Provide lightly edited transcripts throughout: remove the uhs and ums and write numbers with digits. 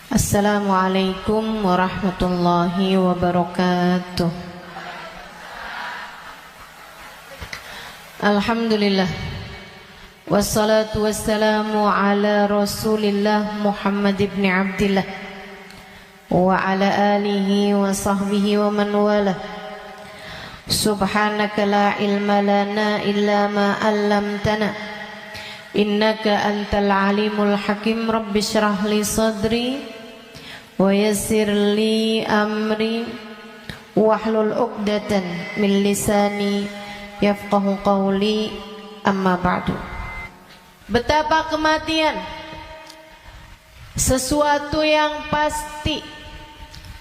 Assalamualaikum warahmatullahi wabarakatuh. Alhamdulillah, wassalatu wassalamu ala Rasulillah Muhammad ibn Abdillah wa ala alihi wa sahbihi wa man wala. Subhanaka la ilma lana illa ma 'allamtana, innaka antal alimul hakim. Rabbi shrah li sadri wa yassir li amri wahlul 'uqdatan min lisani yafqahu qawli, amma ba'du. Betapa kematian sesuatu yang pasti.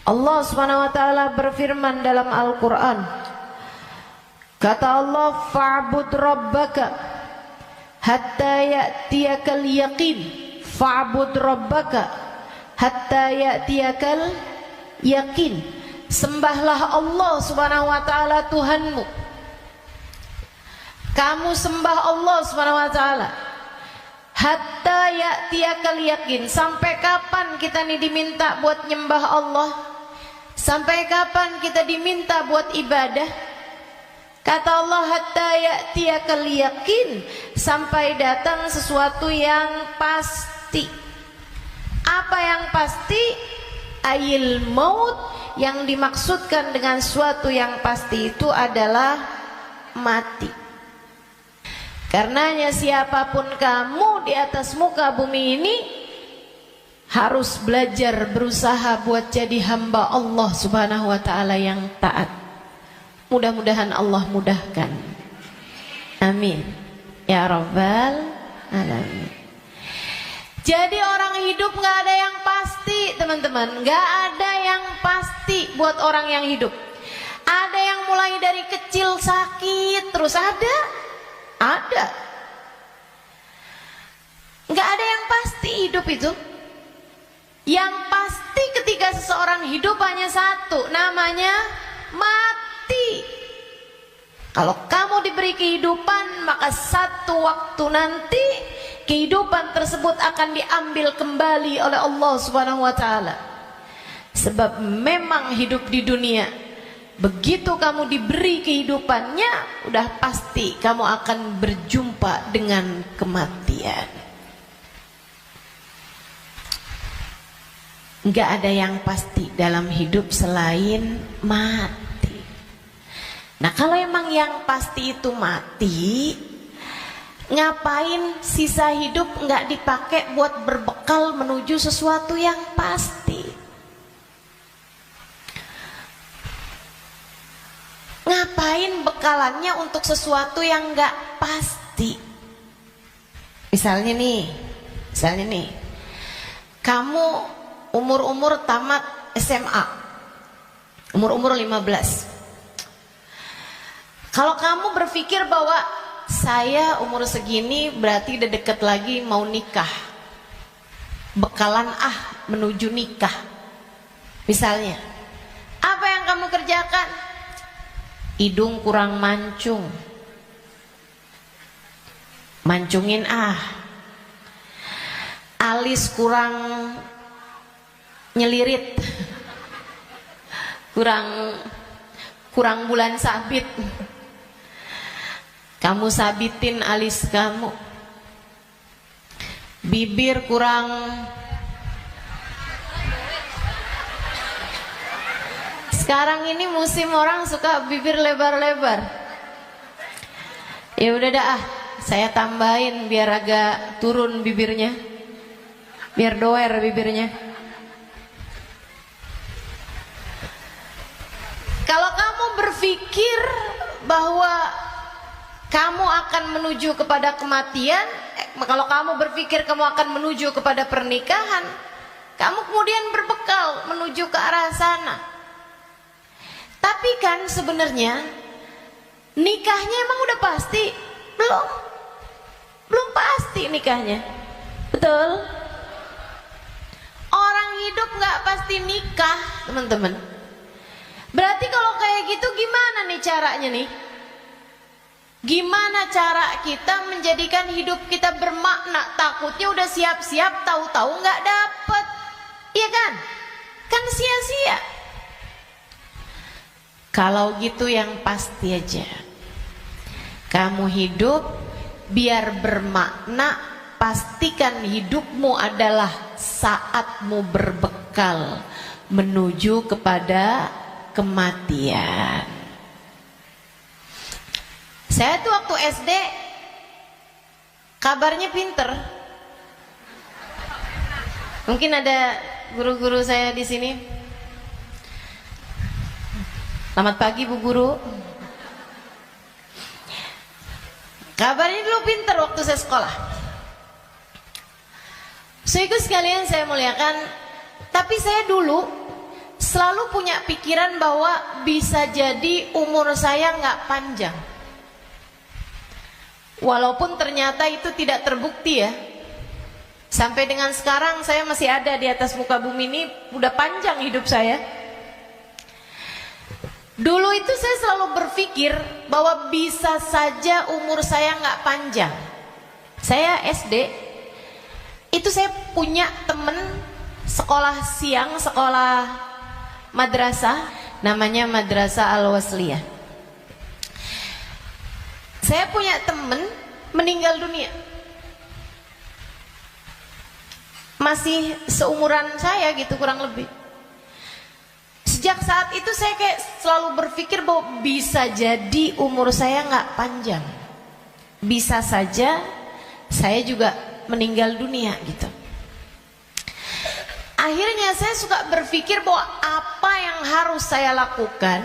Allah Subhanahu wa taala berfirman dalam Al-Qur'an. Kata Allah, fa'bud rabbaka hatta ya'tiyakal yaqin. Fa'bud rabbaka hatta ya'tiyakal yaqin. Sembahlah Allah Subhanahu wa taala Tuhanmu. Kamu sembah Allah Subhanahu wa taala hatta ya'tiyakal yaqin. Sampai kapan kita nih diminta buat nyembah Allah? Sampai kapan kita diminta buat ibadah? Kata Allah, hatta ya'tiyakal yaqin, sampai datang sesuatu yang pasti. Apa yang pasti? Ayil maut. Yang dimaksudkan dengan suatu yang pasti itu adalah mati. Karenanya siapapun kamu di atas muka bumi ini harus belajar, berusaha buat jadi hamba Allah Subhanahu wa taala yang taat. Mudah-mudahan Allah mudahkan. Amin ya rabbal alamin. Jadi orang hidup gak ada yang pasti, teman-teman. Gak ada yang pasti buat orang yang hidup. Ada yang mulai dari kecil sakit terus ada. Nggak ada yang pasti hidup itu. Yang pasti ketika seseorang hidup hanya satu, namanya mati. Kalau kamu diberi kehidupan, maka satu waktu nanti kehidupan tersebut akan diambil kembali oleh Allah Subhanahu wa taala. Sebab memang hidup di dunia, begitu kamu diberi kehidupannya, udah pasti kamu akan berjumpa dengan kematian. Nggak ada yang pasti dalam hidup selain mati. Nah, kalau emang yang pasti itu mati, ngapain sisa hidup nggak dipakai buat berbekal menuju sesuatu yang pasti? Ngapain bekalannya untuk sesuatu yang nggak pasti? Misalnya nih, kamu umur tamat SMA, umur 15. Kalau kamu berpikir bahwa saya umur segini berarti udah deket lagi mau nikah, bekalan menuju nikah. Misalnya, apa yang kamu kerjakan? Hidung kurang mancung, mancungin alis kurang nyelirit, kurang bulan sabit, kamu sabitin alis kamu. Bibir kurang sekarang ini musim orang suka bibir lebar-lebar. Ya udah dah, saya tambahin biar agak turun bibirnya, biar doer bibirnya. Kalau kamu berpikir bahwa kamu akan menuju kepada kematian, kalau kamu berpikir kamu akan menuju kepada pernikahan, kamu kemudian berbekal menuju ke arah sana. Tapi kan sebenarnya nikahnya emang udah pasti? Belum pasti nikahnya. Betul? Orang hidup nggak pasti nikah, teman-teman. Berarti kalau kayak gitu gimana nih caranya nih? Gimana cara kita menjadikan hidup kita bermakna? Takutnya udah siap-siap, tahu-tahu nggak dapet, iya kan? Jangan, kan sia-sia. Kalau gitu yang pasti aja, kamu hidup biar bermakna, pastikan hidupmu adalah saatmu berbekal menuju kepada kematian. Saya tuh waktu SD kabarnya pinter. Mungkin ada guru-guru saya di sini. Selamat pagi Bu Guru. Kabarnya dulu pinter waktu saya sekolah. Saudaraku sekalian saya muliakan, tapi saya dulu selalu punya pikiran bahwa bisa jadi umur saya nggak panjang. Walaupun ternyata itu tidak terbukti ya. Sampai dengan sekarang saya masih ada di atas muka bumi ini, udah panjang hidup saya. Dulu itu saya selalu berpikir bahwa bisa saja umur saya nggak panjang. Saya SD, itu saya punya temen sekolah siang, sekolah madrasah, namanya Madrasah Al-Wasliyah. Saya punya temen meninggal dunia, masih seumuran saya gitu kurang lebih. Sejak saat itu saya kayak selalu berpikir bahwa bisa jadi umur saya nggak panjang, bisa saja saya juga meninggal dunia gitu. Akhirnya saya suka berpikir bahwa apa yang harus saya lakukan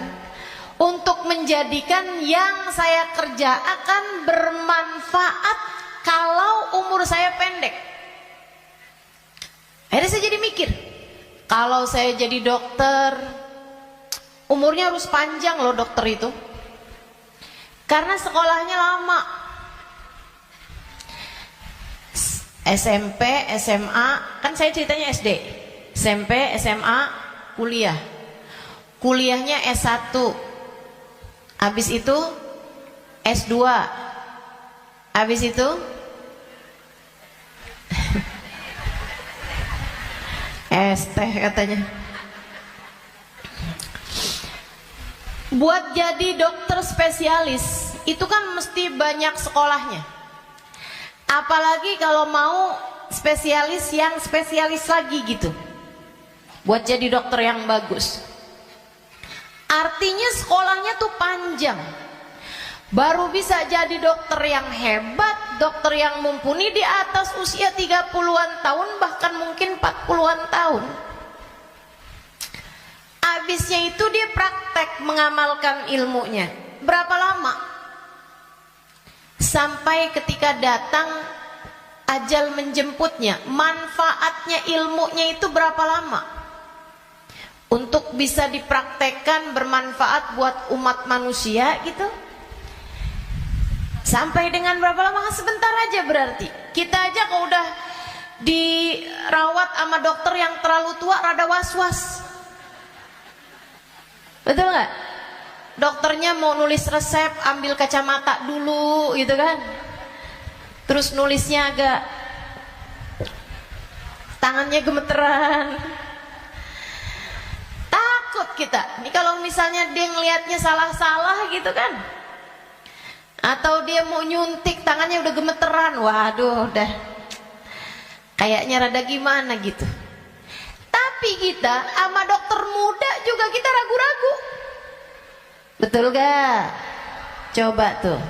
untuk menjadikan yang saya kerjakan bermanfaat kalau umur saya pendek. Akhirnya saya jadi mikir, kalau saya jadi dokter, umurnya harus panjang loh dokter itu, karena sekolahnya lama. SMP, SMA, kan saya ceritanya SD, SMP, SMA, kuliah. Kuliahnya S1, habis itu S2, habis itu ST katanya. Buat jadi dokter spesialis itu kan mesti banyak sekolahnya. Apalagi kalau mau spesialis yang spesialis lagi gitu. Buat jadi dokter yang bagus. Artinya sekolahnya tuh panjang. Baru bisa jadi dokter yang hebat, dokter yang mumpuni di atas usia 30-an tahun, bahkan mungkin 40-an tahun. Habisnya itu dia praktek mengamalkan ilmunya. Berapa lama? Sampai ketika datang ajal menjemputnya. Manfaatnya ilmunya itu berapa lama? Untuk bisa dipraktekkan bermanfaat buat umat manusia gitu. Sampai dengan berapa lama? Sebentar aja berarti. Kita aja kalau udah dirawat sama dokter yang terlalu tua rada was-was. Betul nggak? Dokternya mau nulis resep, ambil kacamata dulu gitu kan. Terus nulisnya agak, tangannya gemeteran. Takut kita. Ini kalau misalnya dia ngelihatnya salah-salah gitu kan. Atau dia mau nyuntik, tangannya udah gemeteran. Waduh, udah kayaknya rada gimana gitu. Tapi kita sama dokter muda juga kita ragu-ragu. Betul gak? Coba tuh.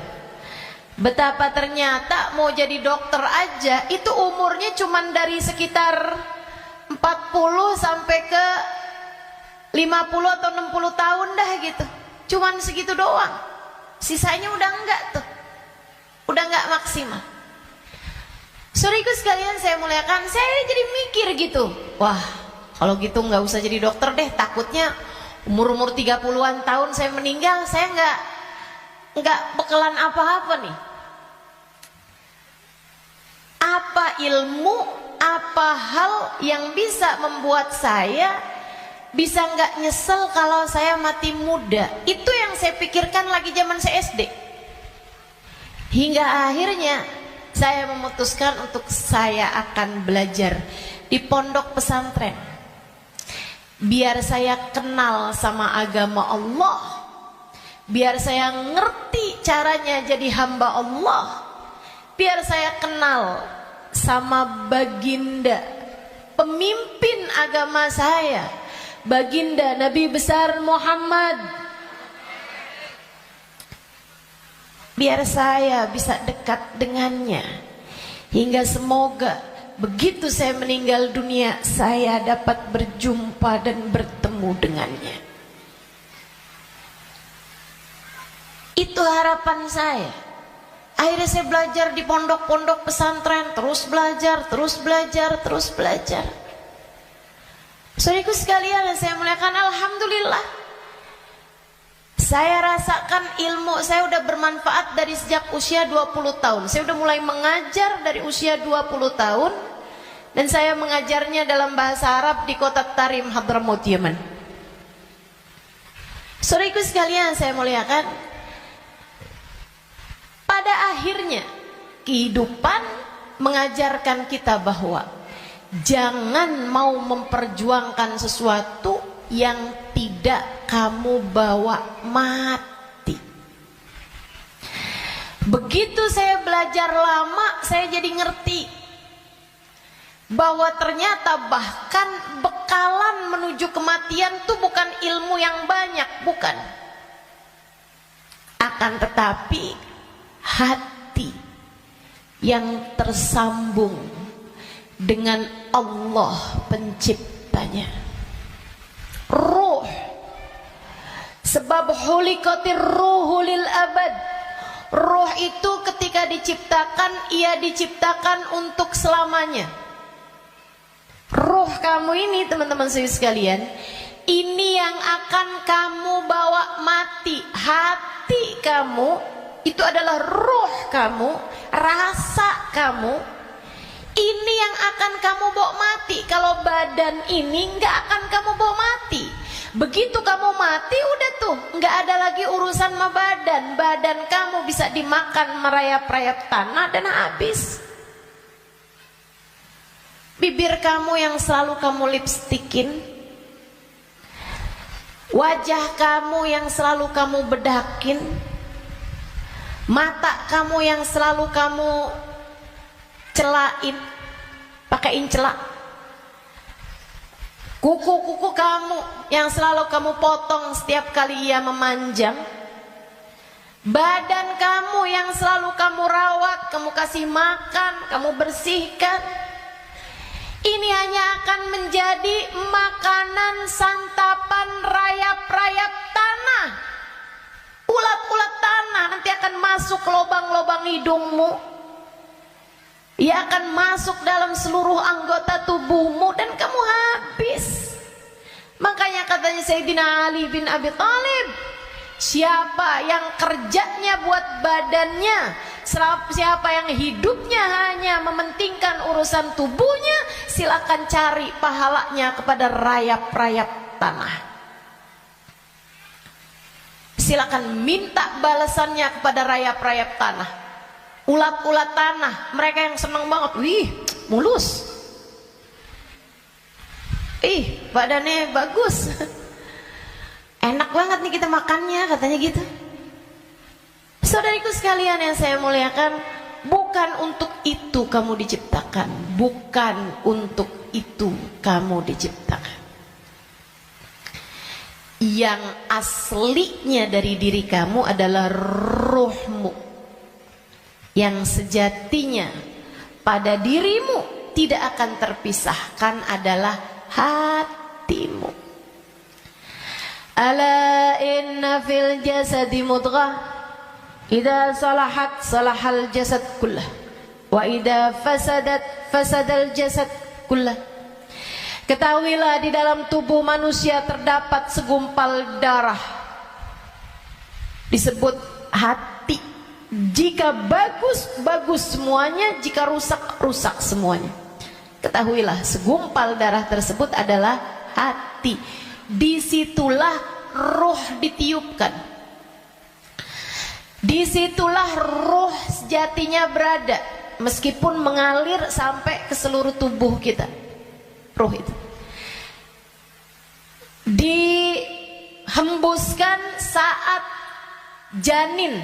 Betapa ternyata mau jadi dokter aja itu umurnya cuman dari sekitar 40 sampai ke 50 atau 60 tahun dah gitu. Cuman segitu doang. Sisanya udah enggak tuh. Udah enggak maksimal. Saudaraku sekalian saya muliakan, saya jadi mikir gitu. Wah, kalau gitu nggak usah jadi dokter deh, takutnya umur-umur 30-an tahun saya meninggal, saya nggak bekalan apa-apa nih. Apa ilmu, apa hal yang bisa membuat saya bisa nggak nyesel kalau saya mati muda? Itu yang saya pikirkan lagi zaman saya SD. Hingga akhirnya saya memutuskan untuk saya akan belajar di pondok pesantren. biar saya kenal sama agama Allah, biar saya ngerti caranya jadi hamba Allah, biar saya kenal sama baginda pemimpin agama saya, baginda Nabi besar Muhammad, biar saya bisa dekat dengannya, hingga semoga begitu saya meninggal dunia saya dapat berjumpa dan bertemu dengannya. Itu harapan saya. Akhirnya saya belajar di pondok-pondok pesantren, terus belajar, terus belajar, terus belajar. Saudaraku sekalian yang saya muliakan, alhamdulillah saya rasakan ilmu saya udah bermanfaat dari sejak usia 20 tahun. Saya udah mulai mengajar dari usia 20 tahun. Dan saya mengajarnya dalam bahasa Arab di kota Tarim, Hadramaut, Yaman. Saudaraku sekalian saya muliakan, pada akhirnya kehidupan mengajarkan kita bahwa jangan mau memperjuangkan sesuatu yang tidak kamu bawa mati. Begitu saya belajar lama, saya jadi ngerti bahwa ternyata bahkan bekalan menuju kematian itu bukan ilmu yang banyak, bukan. Akan tetapi hati yang tersambung dengan Allah penciptanya. Ruh, sebab hulikatir ruhu lil abad. Ruh itu ketika diciptakan, ia diciptakan untuk selamanya. Ruh kamu ini teman-teman sekalian, ini yang akan kamu bawa mati. Hati kamu itu adalah ruh kamu, rasa kamu, ini yang akan kamu bawa mati. Kalau badan ini nggak akan kamu bawa mati. Begitu kamu mati udah tuh nggak ada lagi urusan sama badan. Badan kamu bisa dimakan merayap-rayap tanah dan habis. Bibir kamu yang selalu kamu lipstikin, wajah kamu yang selalu kamu bedakin, mata kamu yang selalu kamu celain, pakaiin celak, kuku-kuku kamu yang selalu kamu potong setiap kali ia memanjang, badan kamu yang selalu kamu rawat, kamu kasih makan, kamu bersihkan. Ini hanya akan menjadi makanan santapan rayap-rayap tanah, ulat-ulat tanah nanti akan masuk ke lubang-lubang hidungmu. Ia akan masuk dalam seluruh anggota tubuhmu dan kamu habis. Makanya katanya Sayyidina Ali bin Abi Thalib, siapa yang kerjanya buat badannya, siapa yang hidupnya hanya mementingkan urusan tubuhnya, silakan cari pahalanya kepada rayap-rayap tanah. Silakan minta balasannya kepada rayap-rayap tanah, ulat-ulat tanah. Mereka yang senang banget, wih mulus, ih badannya bagus, enak banget nih kita makannya, katanya gitu. Saudariku sekalian yang saya muliakan, bukan untuk itu kamu diciptakan, bukan untuk itu kamu diciptakan. Yang aslinya dari diri kamu adalah ruhmu, yang sejatinya pada dirimu tidak akan terpisahkan adalah hatimu. Ala inna fil jasadi mudghah, idza salahat salahal jasad kullah, wa idza fasadat fasadal jasad kullah. Ketahuilah di dalam tubuh manusia terdapat segumpal darah, disebut hati. Jika bagus, bagus semuanya, jika rusak, rusak semuanya. Ketahuilah segumpal darah tersebut adalah hati. Disitulah ruh ditiupkan. Disitulah ruh sejatinya berada, meskipun mengalir sampai ke seluruh tubuh kita. Ruh itu hembuskan saat janin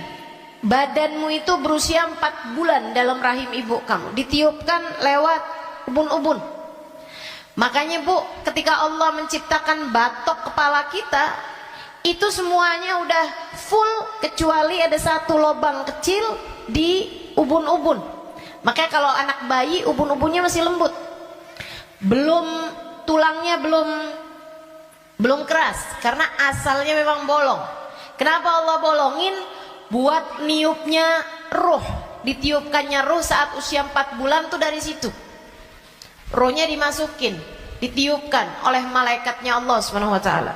badanmu itu berusia 4 bulan dalam rahim ibu kamu, ditiupkan lewat ubun-ubun. Makanya Bu, ketika Allah menciptakan batok kepala kita, itu semuanya udah full kecuali ada satu lubang kecil di ubun-ubun. Makanya kalau anak bayi ubun-ubunnya masih lembut, tulangnya belum keras, karena asalnya memang bolong. Kenapa Allah bolongin? Buat niupnya ruh, ditiupkannya ruh saat usia 4 bulan tuh dari situ. Rohnya dimasukin, ditiupkan oleh malaikatnya Allah Subhanahu wa taala.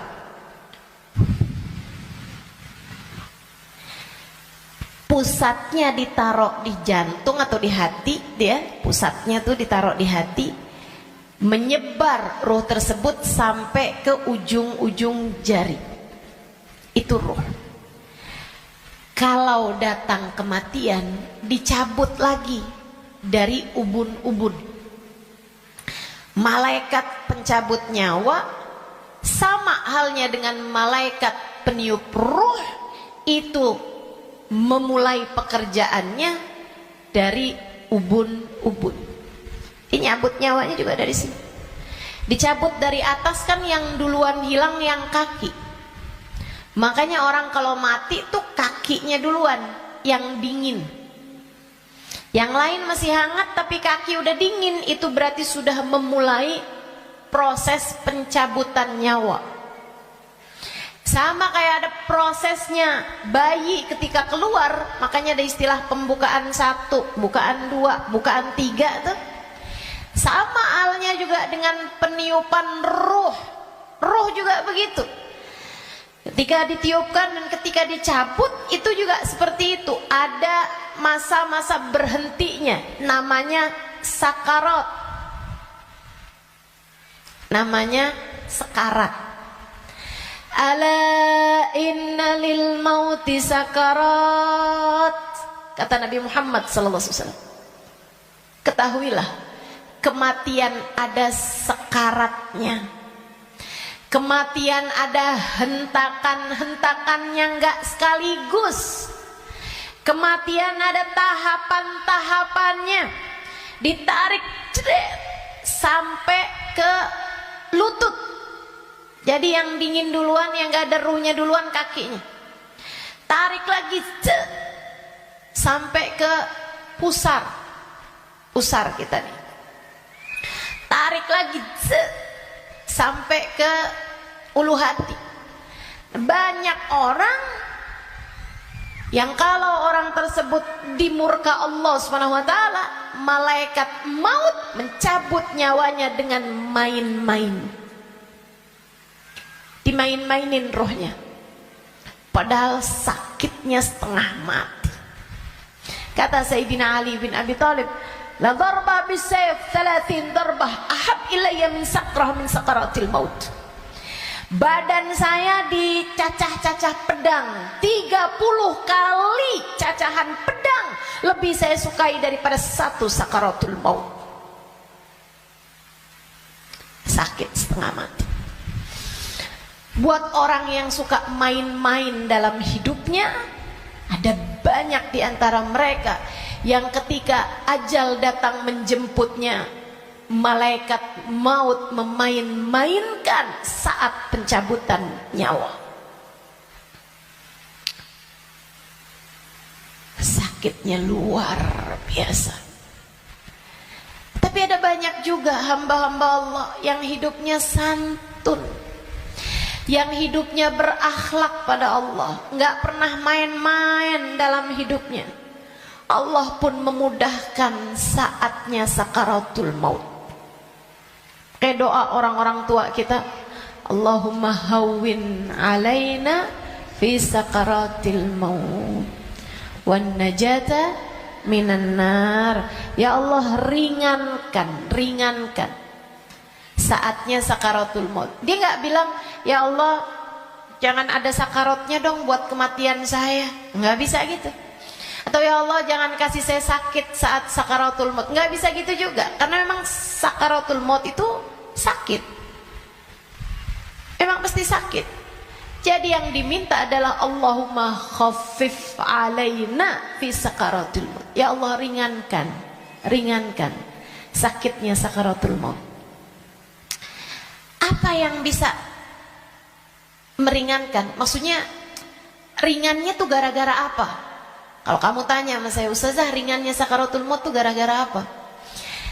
Pusatnya ditaruh di jantung atau di hati, pusatnya tuh ditaruh di hati. Menyebar ruh tersebut sampai ke ujung-ujung jari. Itu ruh. Kalau datang kematian, dicabut lagi dari ubun-ubun. Malaikat pencabut nyawa sama halnya dengan malaikat peniup ruh, itu memulai pekerjaannya dari ubun-ubun. Ini nyabut nyawanya juga dari sini. Dicabut dari atas kan, yang duluan hilang yang kaki. Makanya orang kalau mati tuh kakinya duluan yang dingin. Yang lain masih hangat tapi kaki udah dingin, itu berarti sudah memulai proses pencabutan nyawa. Sama kayak ada prosesnya bayi ketika keluar, makanya ada istilah pembukaan 1, bukaan 2, bukaan 3 tuh. Sama halnya juga dengan peniupan ruh. Ruh juga begitu. Ketika ditiupkan dan ketika dicabut itu juga seperti itu. Ada masa-masa berhentinya, namanya sakarat. Namanya sekarat. Ala inna lil mauti sakarat, kata Nabi Muhammad sallallahu alaihi wasallam. Ketahuilah, kematian ada sekaratnya. Kematian ada hentakan-hentakannya, enggak sekaligus. Kematian ada tahapan-tahapannya. Ditarik sampai ke lutut. Jadi yang dingin duluan, yang enggak ada ruhnya duluan kakinya. Tarik lagi sampai ke pusar. Pusar kita nih. Tarik lagi sampai ke ulu hati. Banyak orang yang kalau orang tersebut dimurka Allah Subhanahu wa taala, malaikat maut mencabut nyawanya dengan main-main. Dimain-mainin rohnya. Padahal sakitnya setengah mati. Kata Sayyidina Ali bin Abi Thalib, la darba bisayf 30 darbah ahab ilayya min sakrah min sakaratil maut. Badan saya dicacah-cacah pedang 30 kali cacahan pedang lebih saya sukai daripada 1 sakaratul maut. Sakit setengah mati. Buat orang yang suka main-main dalam hidupnya, ada banyak di antara mereka yang ketika ajal datang menjemputnya, malaikat maut memain-mainkan saat pencabutan nyawa. Sakitnya luar biasa. Tapi ada banyak juga hamba-hamba Allah yang hidupnya santun, yang hidupnya berakhlak pada Allah, nggak pernah main-main dalam hidupnya. Allah pun memudahkan saatnya sakaratul maut. Kayak doa orang-orang tua kita, Allahumma hawwin alaina fi sakaratil maut wan najata minan nar. Ya Allah, ringankan saatnya sakaratul maut. Dia nggak bilang, ya Allah jangan ada sakaratnya dong buat kematian saya. Nggak bisa gitu. Atau ya Allah jangan kasih saya sakit saat sakaratul maut. Nggak bisa gitu juga. Karena memang sakaratul maut itu sakit. Memang pasti sakit. Jadi yang diminta adalah Allahumma khaffif alaina fi sakaratul maut. Ya Allah, ringankan sakitnya sakaratul maut. Apa yang bisa meringankan? Maksudnya ringannya tuh gara-gara apa? Kalau kamu tanya sama saya, Ustazah, ringannya sakaratul maut tuh gara-gara apa?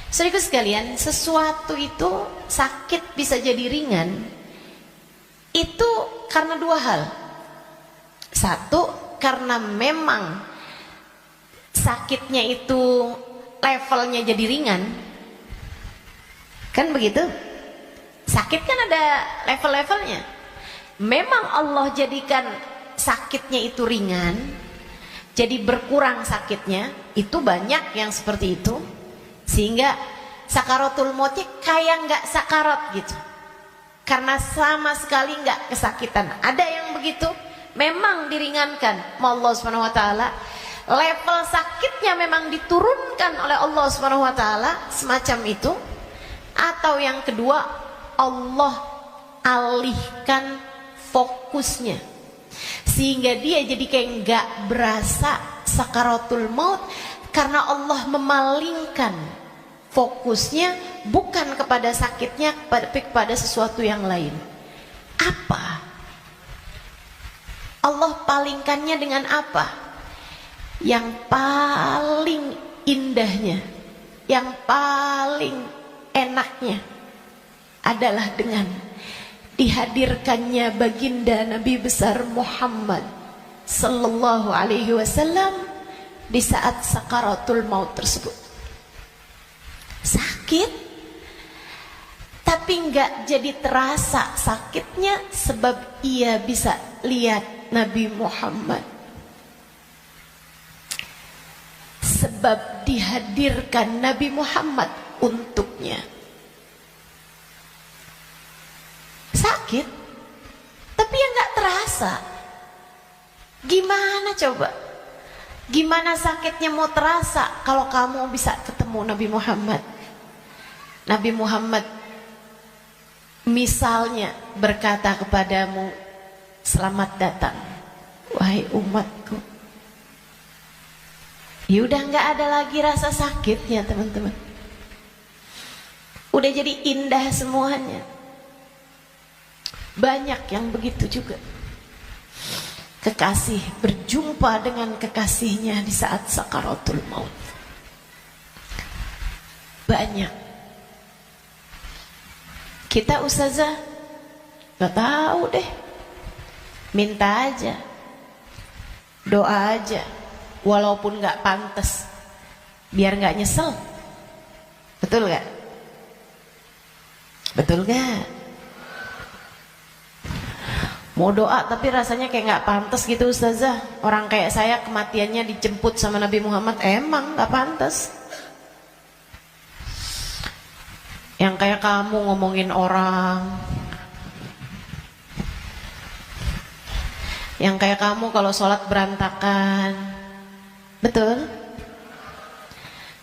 Saudaraku sekalian, sesuatu itu sakit bisa jadi ringan itu karena dua hal. Satu, karena memang sakitnya itu levelnya jadi ringan. Kan begitu? Sakit kan ada level-levelnya. Memang Allah jadikan sakitnya itu ringan, jadi berkurang sakitnya. Itu banyak yang seperti itu, sehingga sakaratul mautnya kayak nggak sakarat gitu, karena sama sekali nggak kesakitan. Ada yang begitu, memang diringankan Allah Subhanahu Wa Taala. Level sakitnya memang diturunkan oleh Allah Subhanahu Wa Taala, semacam itu. Atau yang kedua, Allah alihkan fokusnya sehingga dia jadi kayak nggak berasa sakaratul maut, karena Allah memalingkan fokusnya bukan kepada sakitnya, tapi kepada sesuatu yang lain. Apa? Allah palingkannya dengan apa? Yang paling indahnya, yang paling enaknya adalah dengan dihadirkannya baginda Nabi besar Muhammad sallallahu alaihi wasallam di saat sakaratul maut tersebut. Sakit, tapi enggak jadi terasa sakitnya sebab ia bisa lihat Nabi Muhammad. Sebab dihadirkan Nabi Muhammad untuknya. Sakit, tapi yang enggak terasa. Gimana coba? Gimana sakitnya mau terasa kalau kamu bisa ketemu Nabi Muhammad? Nabi Muhammad misalnya berkata kepadamu, selamat datang wahai umatku. Ya udah nggak ada lagi rasa sakitnya, teman-teman. Udah jadi indah semuanya. Banyak yang begitu juga. Kekasih berjumpa dengan kekasihnya di saat sakaratul maut. Banyak. Kita ustazah gak tahu deh. Minta aja, doa aja, walaupun gak pantas, biar gak nyesel. Betul gak? Betul gak? Mau doa tapi rasanya kayak gak pantas gitu ustazah. Orang kayak saya kematiannya dijemput sama Nabi Muhammad, emang gak pantas. Yang kayak kamu ngomongin orang, yang kayak kamu kalau sholat berantakan, betul?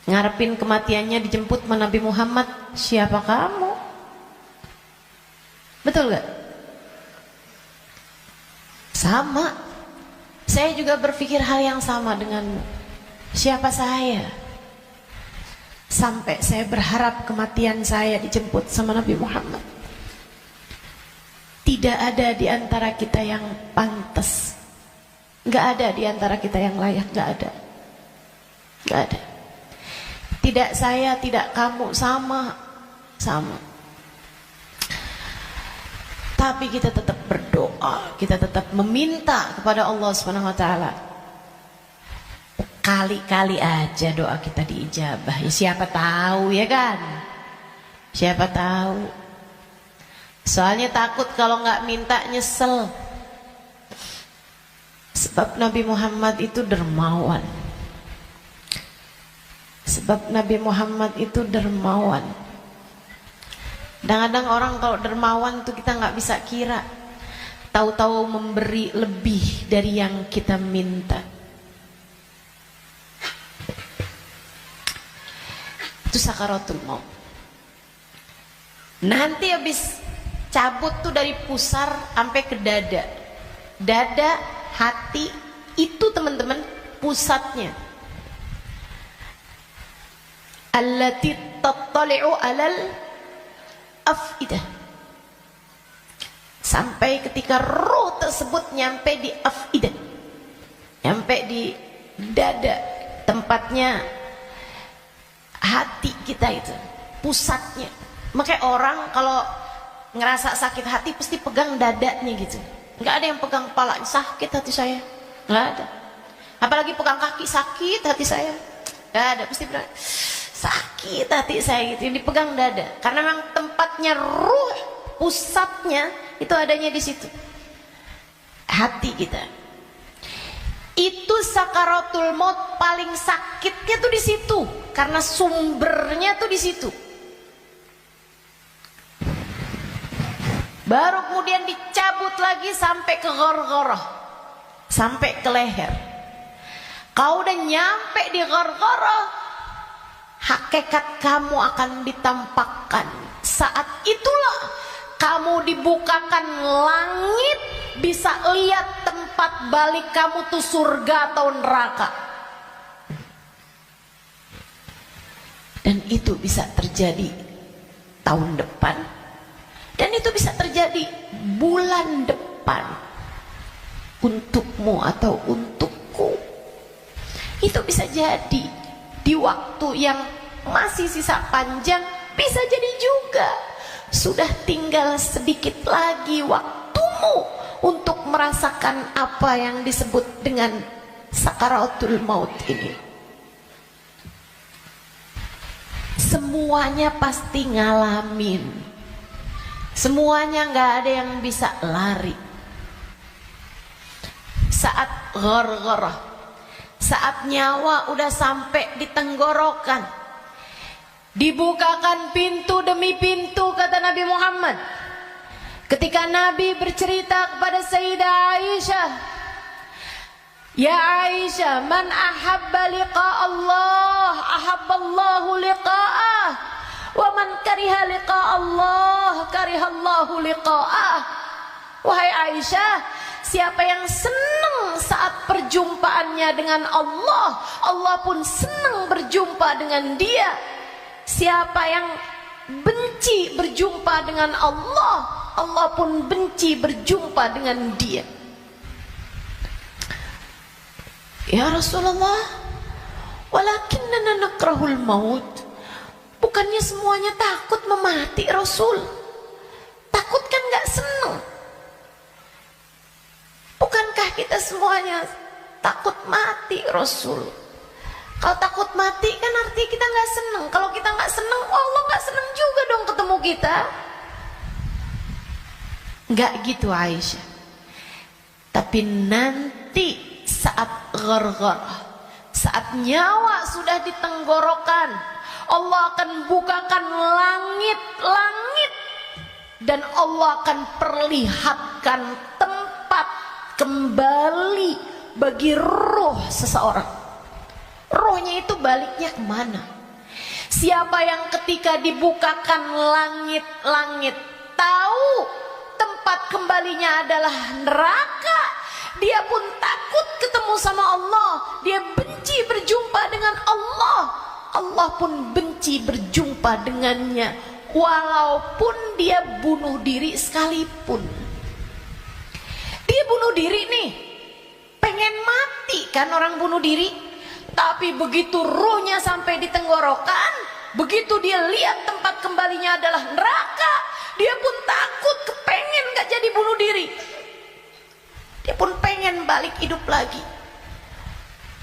Ngarepin kematiannya dijemput sama Nabi Muhammad, siapa kamu? Betul gak? Sama. Saya juga berpikir hal yang sama denganmu. Siapa saya? Sampai saya berharap kematian saya dijemput sama Nabi Muhammad. Tidak ada di antara kita yang pantas. Gak ada di antara kita yang layak. Gak ada. Gak ada. Tidak saya, tidak kamu, sama. Tapi kita tetap berdoa, kita tetap meminta kepada Allah Subhanahu wa taala. Kali-kali aja doa kita diijabah. Ya siapa tahu ya kan? Siapa tahu. Soalnya takut kalau nggak minta nyesel. Sebab Nabi Muhammad itu dermawan. Sebab Nabi Muhammad itu dermawan. Kadang-kadang orang kalau dermawan tuh kita nggak bisa kira. Tahu-tahu memberi lebih dari yang kita minta. Itu sakaratul maut. Nanti habis cabut tuh dari pusar sampai ke dada. Dada, hati, itu teman-teman pusatnya. Allati tattali'u alal afidah. Sampai ketika roh tersebut nyampe di afidah, nyampe di dada, tempatnya hati kita itu, pusatnya. Makanya orang kalau ngerasa sakit hati pasti pegang dadanya gitu. Nggak ada yang pegang kepala, sakit hati saya, nggak ada. Apalagi pegang kaki, sakit hati saya, nggak ada. Pasti bilang sakit hati saya gitu. Yang dipegang dada, karena memang tempatnya ruh, pusatnya itu adanya di situ, hati kita. Itu sakaratul maut paling sakitnya tuh di situ, karena sumbernya tuh di situ. Baru kemudian dicabut lagi sampai ke ghargharah, sampai ke leher. Kau udah nyampe di ghargharah, hakikat kamu akan ditampakkan. Saat itulah kamu dibukakan langit, bisa lihat tempat balik kamu tuh surga atau neraka. Dan itu bisa terjadi tahun depan, dan itu bisa terjadi bulan depan, untukmu atau untukku. Itu bisa jadi di waktu yang masih sisa panjang, bisa jadi juga sudah tinggal sedikit lagi waktumu untuk merasakan apa yang disebut dengan sakaratul maut ini. Semuanya pasti ngalamin, semuanya nggak ada yang bisa lari. Saat ghargharah, saat nyawa udah sampai di tenggorokan, dibukakan pintu demi pintu, kata Nabi Muhammad. Ketika Nabi bercerita kepada Sayyidah Aisyah, ya Aisyah, man ahabba liqa Allah, ahabballahu liqa'ah, wa man kariha liqa Allah, karihallahu liqa'ah. Wahai Aisyah, siapa yang senang saat perjumpaannya dengan Allah, Allah pun senang berjumpa dengan dia. Siapa yang benci berjumpa dengan Allah, Allah pun benci berjumpa dengan dia. Ya Rasulullah, walakinnana nakrahul maut. Bukannya semuanya takut memati, Rasul? Takut kan gak senang? Bukankah kita semuanya takut mati, Rasul? Kalau takut mati kan artinya kita nggak seneng. Kalau kita nggak seneng, Allah nggak seneng juga dong ketemu kita. Nggak gitu Aisyah. Tapi nanti saat ghargharah, saat nyawa sudah di tenggorokan, Allah akan bukakan langit-langit, dan Allah akan perlihatkan tempat kembali bagi roh seseorang. Rohnya itu baliknya kemana? Siapa yang ketika dibukakan langit-langit tahu tempat kembalinya adalah neraka, dia pun takut ketemu sama Allah, dia benci berjumpa dengan Allah, Allah pun benci berjumpa dengannya, walaupun dia bunuh diri sekalipun. Dia bunuh diri nih, pengen mati kan orang bunuh diri. Tapi begitu ruhnya sampai di tenggorokan, begitu dia lihat tempat kembalinya adalah neraka, dia pun takut, kepengen gak jadi bunuh diri. Dia pun pengen balik hidup lagi,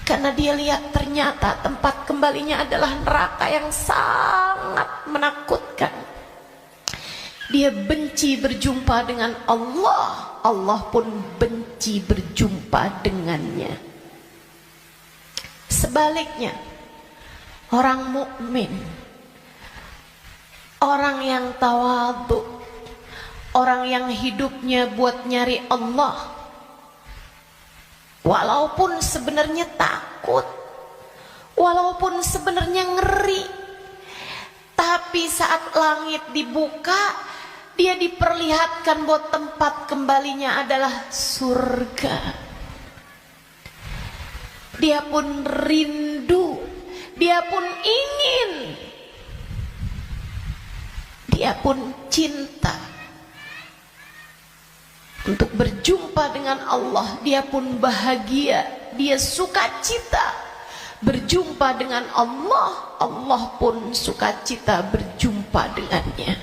karena dia lihat ternyata tempat kembalinya adalah neraka yang sangat menakutkan. Dia benci berjumpa dengan Allah, Allah pun benci berjumpa dengannya. Sebaliknya, orang mukmin, orang yang tawadhu, orang yang hidupnya buat nyari Allah, walaupun sebenarnya takut, walaupun sebenarnya ngeri, tapi saat langit dibuka, dia diperlihatkan bahwa tempat kembalinya adalah surga. Dia pun rindu, dia pun ingin, dia pun cinta untuk berjumpa dengan Allah. Dia pun bahagia, dia sukacita berjumpa dengan Allah. Allah pun sukacita berjumpa dengannya.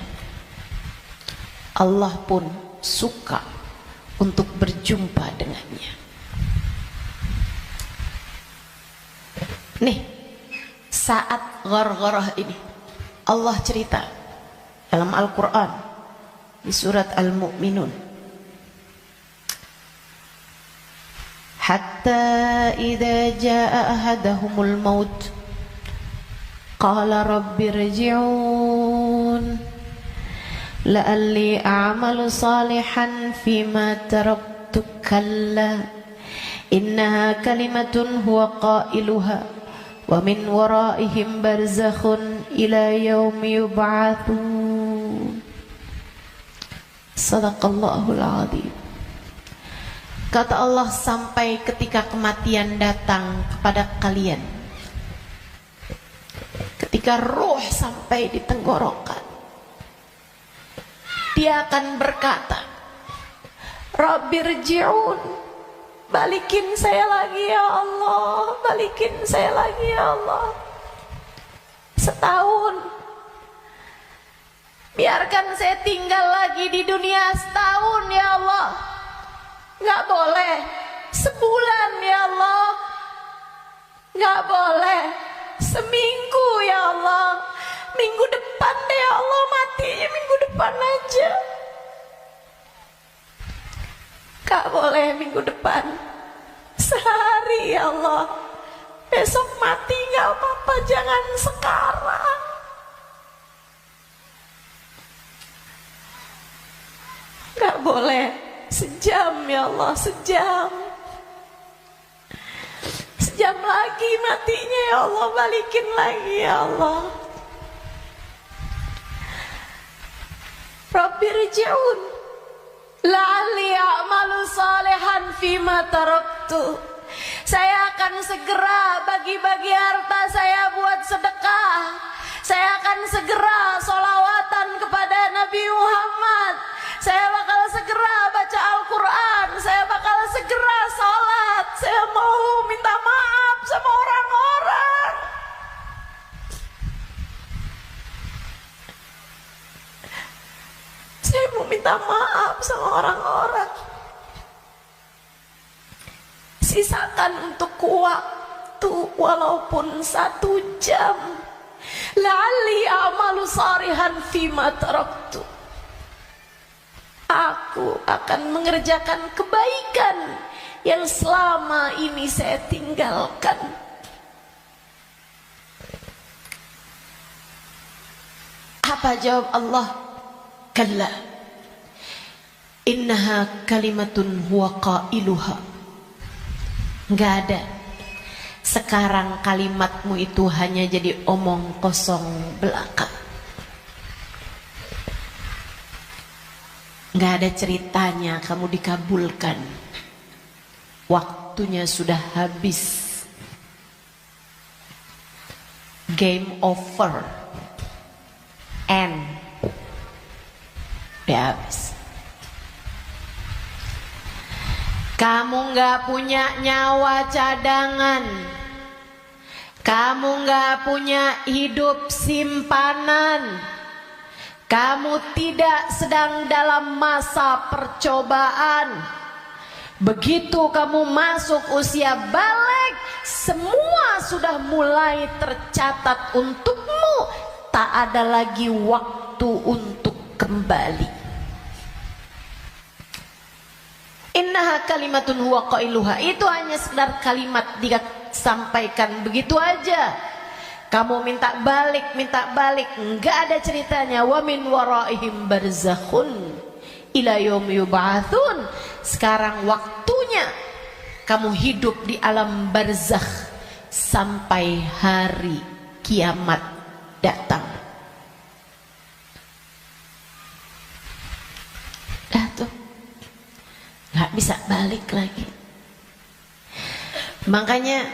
Allah pun suka untuk berjumpa dengannya. Nih, saat ghargharah ini Allah cerita dalam Al-Quran di surat Al-Mu'minun, hatta idza jaa ahadahumul maut qala rabbi rji'un la'alli a'malu salihan fima taraktu kalla innaha kalimatun huwa qailuha wa min waraihim barzakhun ila yaumi yub'atsun. Sadaqallahul azim. Kata Allah, sampai ketika kematian datang kepada kalian, ketika ruh sampai di tenggorokan, dia akan berkata, Rabbirji'un, balikin saya lagi ya Allah, balikin saya lagi ya Allah. Setahun, biarkan saya tinggal lagi di dunia setahun ya Allah. Gak boleh sebulan ya Allah, gak boleh seminggu ya Allah. Minggu depan deh ya Allah, matinya minggu depan aja. Gak boleh minggu depan, sehari ya Allah. Besok mati gak apa-apa, jangan sekarang. Gak boleh sejam ya Allah, sejam. Sejam lagi matinya ya Allah, balikin lagi ya Allah. Rabbirji'un la'alli a'malu salihan fima taraktu. Saya akan segera bagi-bagi harta saya buat sedekah. Saya akan segera sholawatan kepada Nabi Muhammad. Saya bakal segera baca Al-Quran. Saya bakal segera sholat. Saya mau minta maaf sama orang-orang. Saya mau minta maaf sama orang-orang. Sisakan untuk waktu walaupun 1 jam. La'alli a'malu salihan fima taraktu. Aku akan mengerjakan kebaikan yang selama ini saya tinggalkan. Apa jawab Allah? Kalla innaha kalimatun huwa qailuha. Enggak ada. Sekarang kalimatmu itu hanya jadi omong kosong belaka. Enggak ada ceritanya kamu dikabulkan. Waktunya sudah habis. Game over. End. Udah habis. Kamu gak punya nyawa cadangan. Kamu gak punya hidup simpanan. Kamu tidak sedang dalam masa percobaan. Begitu kamu masuk usia balik, semua sudah mulai tercatat untukmu. Tak ada lagi waktu untuk kembali. Innaha kalimatun huwa qailuha. Itu hanya sekedar kalimat disampaikan begitu aja. Kamu minta balik, enggak ada ceritanya. Wa min waraihim barzakhun ila yaumi yub'atsun. Sekarang waktunya kamu hidup di alam barzakh sampai hari kiamat datang. Dah tuh. nggak bisa balik lagi. Makanya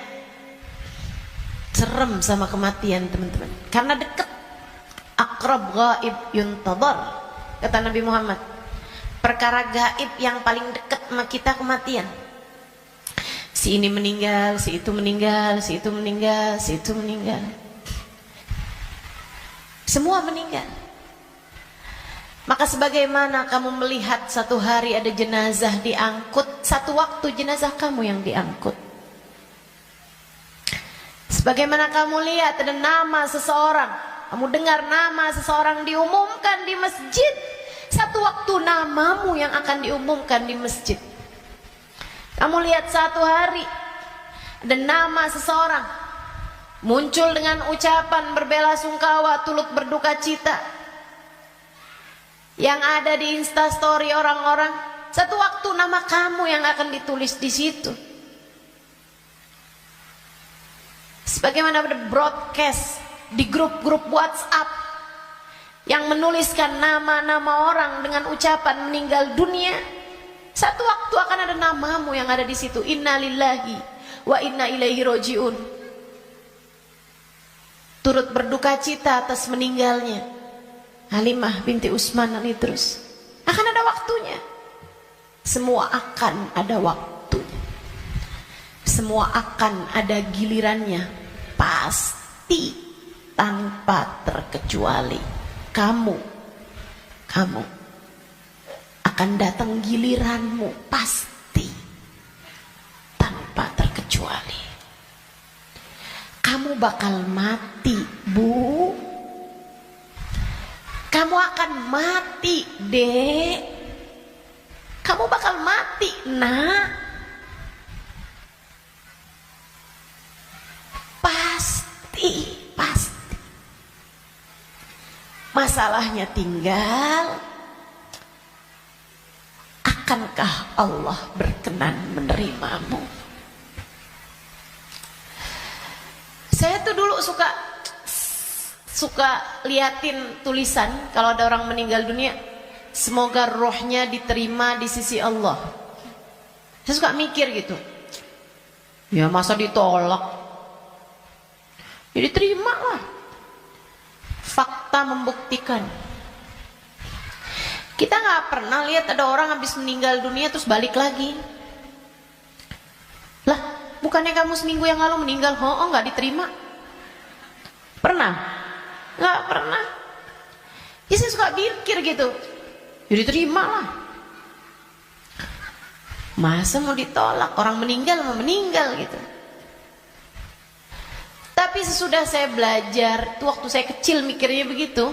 serem sama kematian teman-teman, karena dekat. Aqrab ghaib yuntadhar, kata Nabi Muhammad. Perkara gaib yang paling dekat sama kita kematian. Si ini meninggal, si itu meninggal, si itu meninggal, si itu meninggal. Semua meninggal. Maka sebagaimana kamu melihat satu hari ada jenazah diangkut, satu waktu jenazah kamu yang diangkut. Sebagaimana kamu lihat ada nama seseorang, kamu dengar nama seseorang diumumkan di masjid, satu waktu namamu yang akan diumumkan di masjid. Kamu lihat satu hari ada nama seseorang muncul dengan ucapan berbelasungkawa, turut berduka cita, yang ada di Instastory orang-orang, satu waktu nama kamu yang akan ditulis di situ. Sebagaimana ada broadcast di grup-grup WhatsApp yang menuliskan nama-nama orang dengan ucapan meninggal dunia, satu waktu akan ada namamu yang ada di situ. Inna lillahi wa inna ilaihi rojiun. Turut berduka cita atas meninggalnya Halimah binti Utsman al-Idrus. Akan ada waktunya. Semua akan ada waktunya. Semua akan ada gilirannya. Pasti tanpa terkecuali. Kamu akan datang giliranmu, pasti tanpa terkecuali. Kamu bakal mati, Bu. Kamu akan mati, Dek. Kamu bakal mati, Nak. Pasti. Masalahnya tinggal, akankah Allah berkenan menerimamu? Saya tuh dulu suka liatin tulisan kalau ada orang meninggal dunia, semoga rohnya diterima di sisi Allah. Saya suka mikir gitu, ya masa ditolak, ya diterima lah. Fakta membuktikan. Kita nggak pernah lihat ada orang habis meninggal dunia terus balik lagi. Lah, bukannya kamu seminggu yang lalu meninggal? Oh, nggak diterima. Pernah? Nggak pernah. Ya saya suka pikir gitu. Jadi terima lah. Masa mau ditolak? Orang meninggal mau meninggal gitu. Tapi sesudah saya belajar, itu waktu saya kecil mikirnya begitu.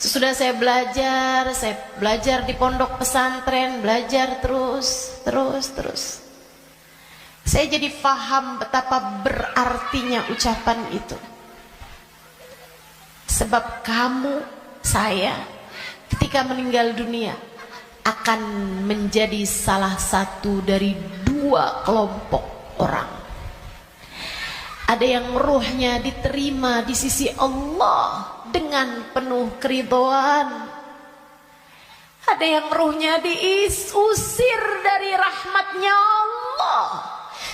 Sesudah saya belajar di pondok pesantren, belajar terus. Saya jadi paham betapa berartinya ucapan itu. Sebab kamu, saya, ketika meninggal dunia akan menjadi salah satu dari dua kelompok orang. Ada yang ruhnya diterima di sisi Allah dengan penuh keridhaan. Ada yang ruhnya diusir dari rahmatnya Allah,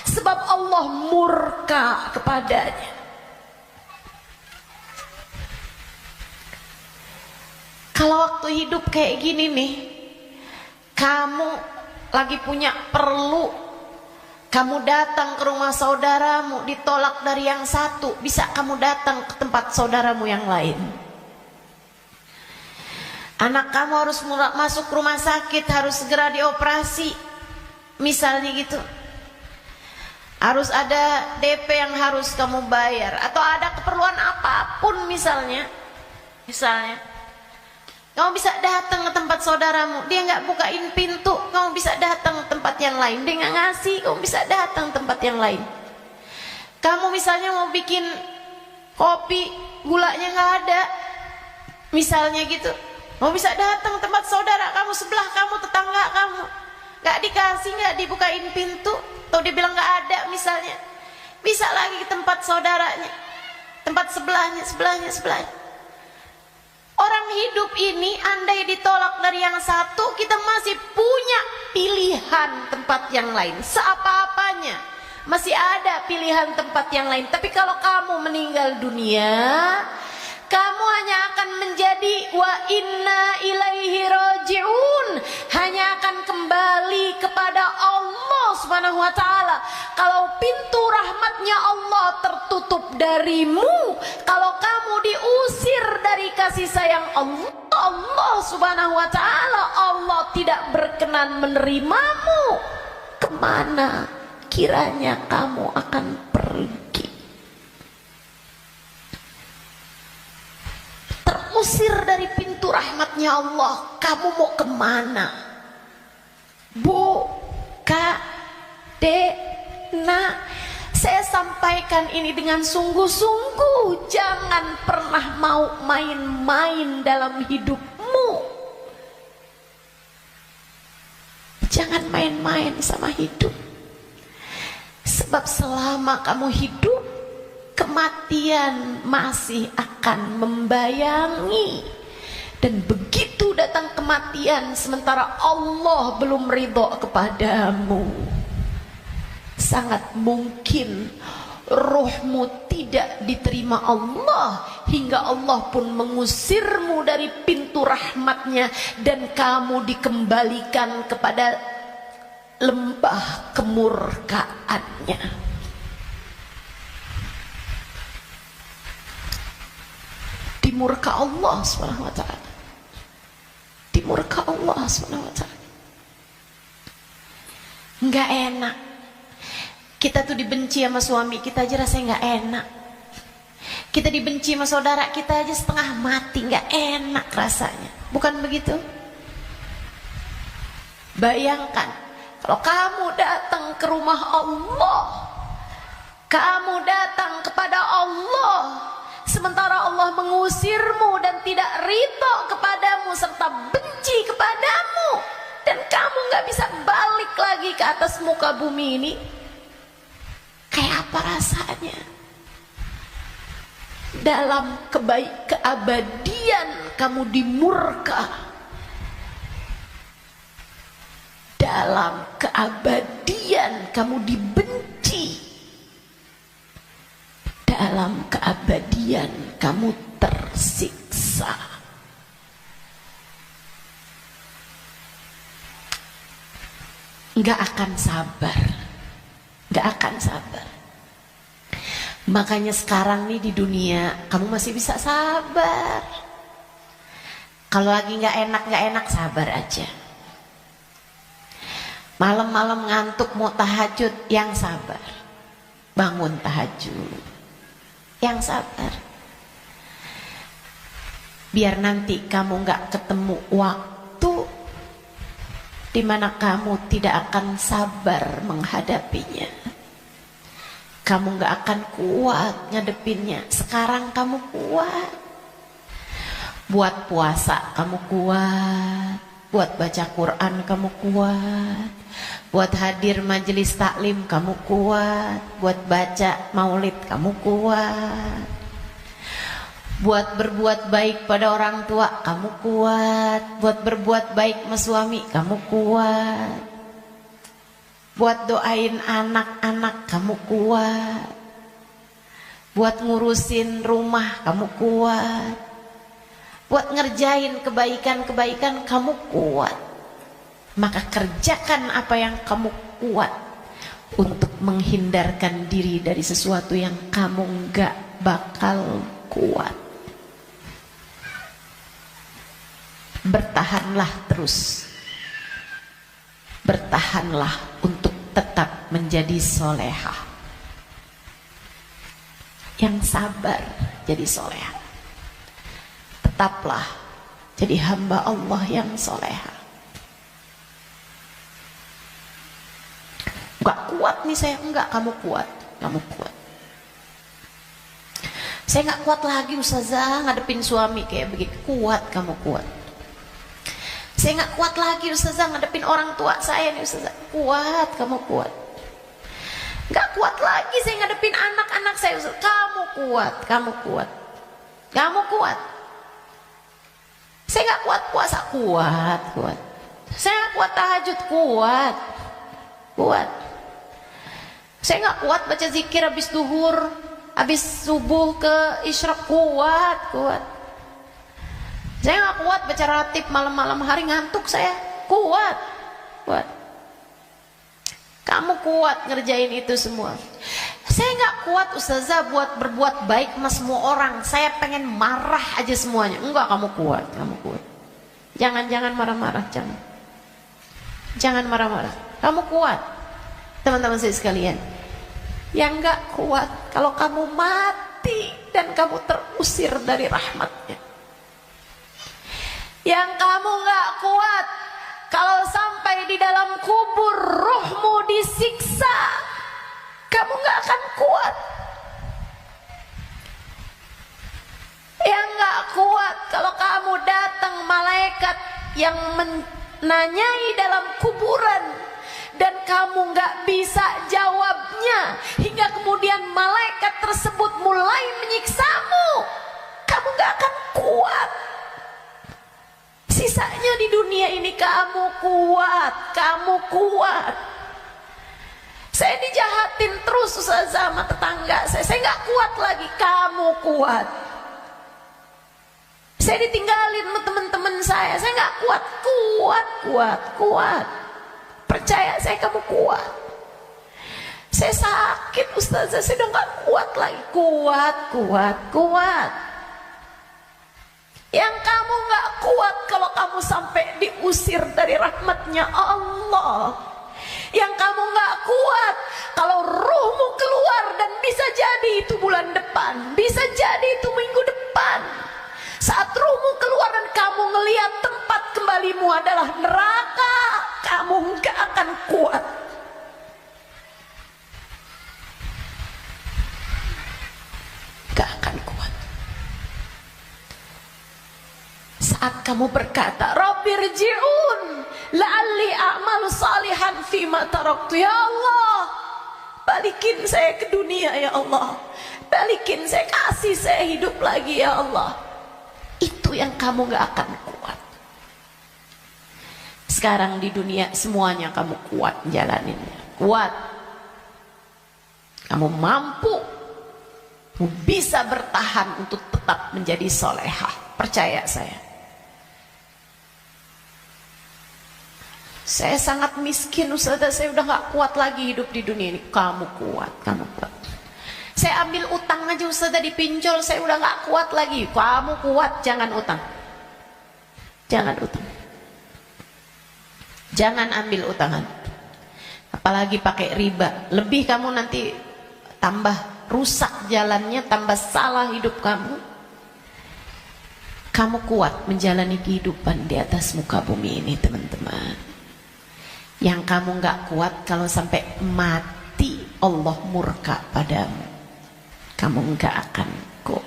sebab Allah murka kepadanya. Kalau waktu hidup kayak gini nih, kamu lagi punya perlu, kamu datang ke rumah saudaramu, ditolak dari yang satu, bisa kamu datang ke tempat saudaramu yang lain. Anak kamu harus masuk rumah sakit, harus segera dioperasi, misalnya gitu. Harus ada DP yang harus kamu bayar, atau ada keperluan apapun misalnya. Kamu bisa datang ke tempat saudaramu, dia nggak bukain pintu, kamu bisa datang ke tempat yang lain. Dia nggak ngasih, kamu bisa datang ke tempat yang lain. Kamu misalnya mau bikin kopi, gulanya nggak ada, misalnya gitu, kamu bisa datang ke tempat saudara kamu, sebelah kamu, tetangga kamu, nggak dikasih, nggak dibukain pintu, atau dia bilang nggak ada misalnya, bisa lagi ke tempat saudaranya, tempat sebelahnya. Orang hidup ini andai ditolak dari yang satu, kita masih punya pilihan yang lain, seapa-apanya. Masih ada pilihan tempat yang lain. Tapi kalau kamu meninggal dunia, kamu hanya akan menjadi wa inna ilaihi raji'un, hanya akan kembali kepada Allah Subhanahu wa taala. Kalau pintu rahmatnya Allah tertutup darimu, kalau kamu diusir dari kasih sayang Allah Subhanahu wa taala, Allah tidak berkenan menerimamu, kemana kiranya kamu akan pergi? Terusir dari pintu rahmatnya Allah, kamu mau kemana? Bu, Kak, Dek, Nak, saya sampaikan ini dengan sungguh-sungguh. Jangan pernah mau main-main dalam hidupmu. Jangan main-main sama hidup. Sebab selama kamu hidup, kematian masih akan membayangi. Dan begitu datang kematian sementara Allah belum ridho kepadamu, sangat mungkin ruhmu tidak diterima Allah, hingga Allah pun mengusirmu dari pintu rahmatnya, dan kamu dikembalikan kepada lembah kemurkaannya. Dimurka Allah Subhanahu wa taala. Dimurka Allah Subhanahu wa taala. Enggak enak. Kita tuh dibenci sama suami kita aja rasanya enggak enak. Kita dibenci sama saudara kita aja setengah mati, enggak enak rasanya. Bukan begitu? Bayangkan kalau kamu datang ke rumah Allah, kamu datang kepada Allah, sementara Allah mengusirmu dan tidak ridho kepadamu serta benci kepadamu, dan kamu gak bisa balik lagi ke atas muka bumi ini, kayak apa rasanya? Dalam keabadian kamu dimurka, dalam keabadian kamu dibenci, dalam keabadian kamu tersiksa. Nggak akan sabar, nggak akan sabar. Makanya sekarang nih di dunia kamu masih bisa sabar. Kalau lagi nggak enak sabar aja. Malam-malam ngantuk mau tahajud, yang sabar. Bangun tahajud, yang sabar. Biar nanti kamu nggak ketemu waktu di mana kamu tidak akan sabar menghadapinya. Kamu nggak akan kuat ngadepinnya. Sekarang kamu kuat. Buat puasa kamu kuat, buat baca Quran kamu kuat, buat hadir majelis taklim kamu kuat, buat baca maulid kamu kuat, buat berbuat baik pada orang tua kamu kuat, buat berbuat baik sama suami kamu kuat, buat doain anak-anak kamu kuat, buat ngurusin rumah kamu kuat, buat ngerjain kebaikan-kebaikan kamu kuat. Maka kerjakan apa yang kamu kuat untuk menghindarkan diri dari sesuatu yang kamu gak bakal kuat. Bertahanlah terus. Bertahanlah untuk tetap menjadi solehah. Yang sabar jadi solehah. Tetaplah jadi hamba Allah yang solehah. Gak kuat nih saya, enggak, kamu kuat, kamu kuat. Saya gak kuat lagi Ustazah ngadepin suami kayak begitu. Kuat, kamu kuat. Saya gak kuat lagi Ustazah ngadepin orang tua saya nih Ustazah. Kuat, kamu kuat. Gak kuat lagi saya ngadepin anak-anak saya Ustazah. Kamu kuat, kamu kuat. Kamu kuat. Saya gak kuat puasa, kuat, kuat. Saya gak kuat tahajud, kuat. Kuat. Saya nggak kuat baca zikir habis duhur, habis subuh ke isyraq. Kuat. Saya nggak kuat baca ratib malam-malam hari, ngantuk saya. Kuat. Kamu kuat ngerjain itu semua. Saya nggak kuat ustazah buat berbuat baik sama semua orang. Saya pengen marah aja semuanya. Enggak, kamu kuat. Jangan marah-marah, jangan marah-marah. Kamu kuat, teman-teman saya sekalian. Yang nggak kuat kalau kamu mati dan kamu terusir dari rahmatnya. Yang kamu nggak kuat kalau sampai di dalam kubur ruhmu disiksa, kamu nggak akan kuat. Yang nggak kuat kalau kamu datang malaikat yang menanyai dalam kuburan dan kamu nggak bisa jawabnya, hingga kemudian malaikat tersebut mulai menyiksamu, kamu nggak akan kuat. Sisanya di dunia ini kamu kuat. Saya dijahatin terus sama tetangga saya nggak kuat lagi. Kamu kuat. Saya ditinggalin sama teman-teman saya nggak kuat. Percaya saya, kamu kuat. Saya sakit ustazah, saya udah nggak kuat lagi. Kuat. Yang kamu nggak kuat kalau kamu sampai diusir dari rahmatnya Allah. Yang kamu nggak kuat kalau ruhmu keluar, dan bisa jadi itu bulan depan, bisa jadi itu minggu depan. Saat ruhmu keluar dan kamu ngelihat tempat kembalimu adalah neraka, kamu nggak akan kuat. Nggak akan kuat. Saat kamu berkata, Rabbirji'un la'alli a'malu salihan fima taraktu. Ya Allah, balikin saya ke dunia ya Allah. Balikin saya, kasih saya hidup lagi ya Allah. Itu yang kamu gak akan kuat. Sekarang di dunia semuanya kamu kuat jalaninnya. Kuat. Kamu mampu. Kamu bisa bertahan untuk tetap menjadi solehah. Percaya saya. Saya sangat miskin ustazah, saya udah gak kuat lagi hidup di dunia ini. Kamu kuat. Saya ambil utang aja ustazah, dipinjol, saya udah gak kuat lagi. Kamu kuat, jangan utang. Jangan ambil utangan. Apalagi pakai riba. Lebih kamu nanti tambah rusak jalannya, tambah salah hidup kamu. Kamu kuat menjalani kehidupan di atas muka bumi ini teman-teman. Yang kamu gak kuat kalau sampai mati Allah murka padamu, kamu gak akan kuat.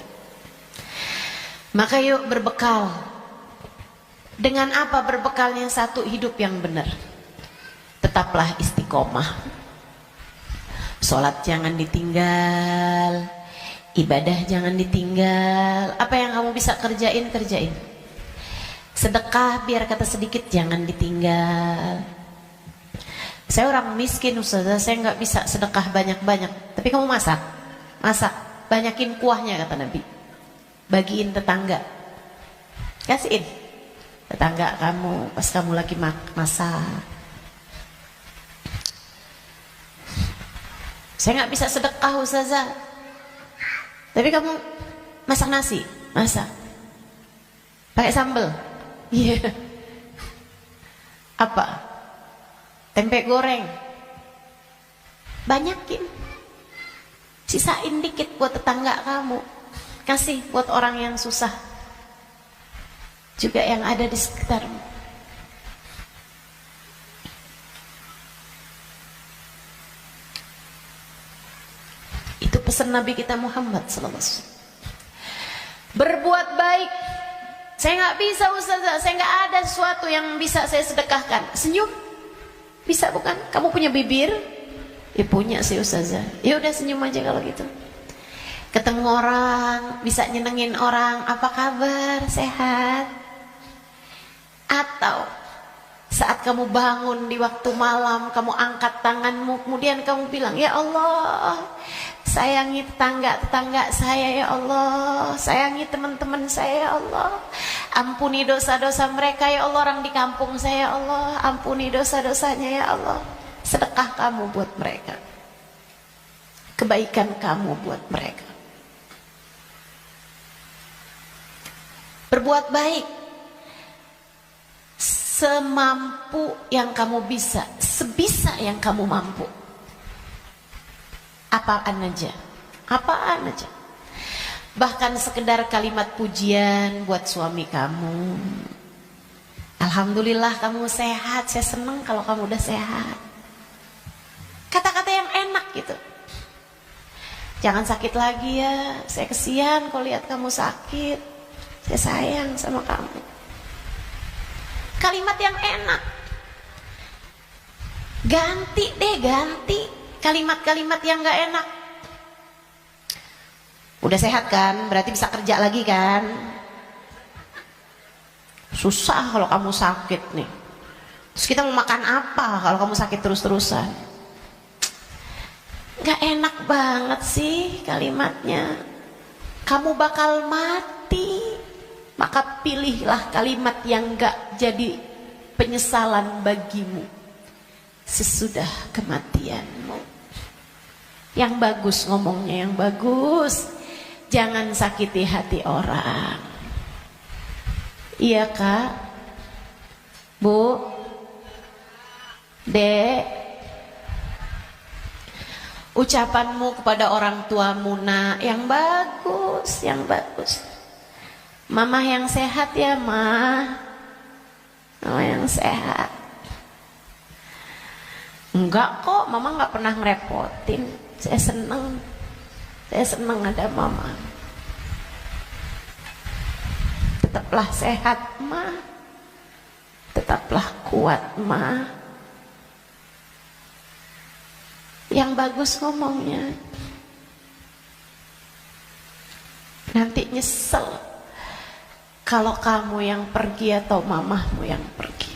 Maka yuk berbekal. Dengan apa berbekalnya? Satu, hidup yang benar. Tetaplah istiqomah. Sholat jangan ditinggal, ibadah jangan ditinggal. Apa yang kamu bisa kerjain. Sedekah biar kata sedikit jangan ditinggal. Saya orang miskin ustazah, saya nggak bisa sedekah banyak-banyak. Tapi kamu masak, banyakin kuahnya kata Nabi. Bagiin tetangga, kasihin tetangga kamu pas kamu lagi masak. Saya nggak bisa sedekah ustazah, tapi kamu masak nasi, pakai sambal, iya. Apa? Tempe goreng, banyakin, sisain dikit buat tetangga kamu, kasih buat orang yang susah juga yang ada di sekitarmu. Itu pesan Nabi kita Muhammad SAW. Berbuat baik. Saya nggak bisa ustazah, saya nggak ada sesuatu yang bisa saya sedekahkan. Senyum bisa bukan? Kamu punya bibir? Ya punya sih ustazah. Ya udah senyum aja kalau gitu. Ketemu orang, bisa nyenengin orang, apa kabar? Sehat? Atau Saat kamu bangun di waktu malam, kamu angkat tanganmu, kemudian kamu bilang, ya Allah, sayangi tetangga-tetangga saya ya Allah, sayangi teman-teman saya ya Allah, ampuni dosa-dosa mereka ya Allah, orang di kampung saya ya Allah, ampuni dosa-dosanya ya Allah. Sedekah kamu buat mereka, kebaikan kamu buat mereka. Berbuat baik semampu yang kamu bisa, sebisa yang kamu mampu. Apaan aja, apaan aja. Bahkan sekedar kalimat pujian buat suami kamu. Alhamdulillah kamu sehat, saya senang kalau kamu udah sehat. Kata-kata yang enak gitu. Jangan sakit lagi ya, saya kesian kalau lihat kamu sakit, saya sayang sama kamu. Kalimat yang enak. Ganti deh, ganti kalimat-kalimat yang gak enak. Udah sehat kan, berarti bisa kerja lagi kan. Susah kalau kamu sakit nih. Terus kita mau makan apa kalau kamu sakit terus-terusan? Gak enak banget sih kalimatnya. Kamu bakal mati, maka pilihlah kalimat yang gak jadi penyesalan bagimu sesudah kematianmu. Yang bagus ngomongnya, yang bagus. Jangan sakiti hati orang. Iya Kak, Bu, Dek, ucapanmu kepada orang tuamu nak, yang bagus, yang bagus. Mama yang sehat ya Ma, mama yang sehat. Enggak kok, mama nggak pernah ngerepotin. Saya seneng ada mama. Tetaplah sehat Ma, tetaplah kuat Ma. Yang bagus ngomongnya. Nanti nyesel kalau kamu yang pergi atau mamahmu yang pergi.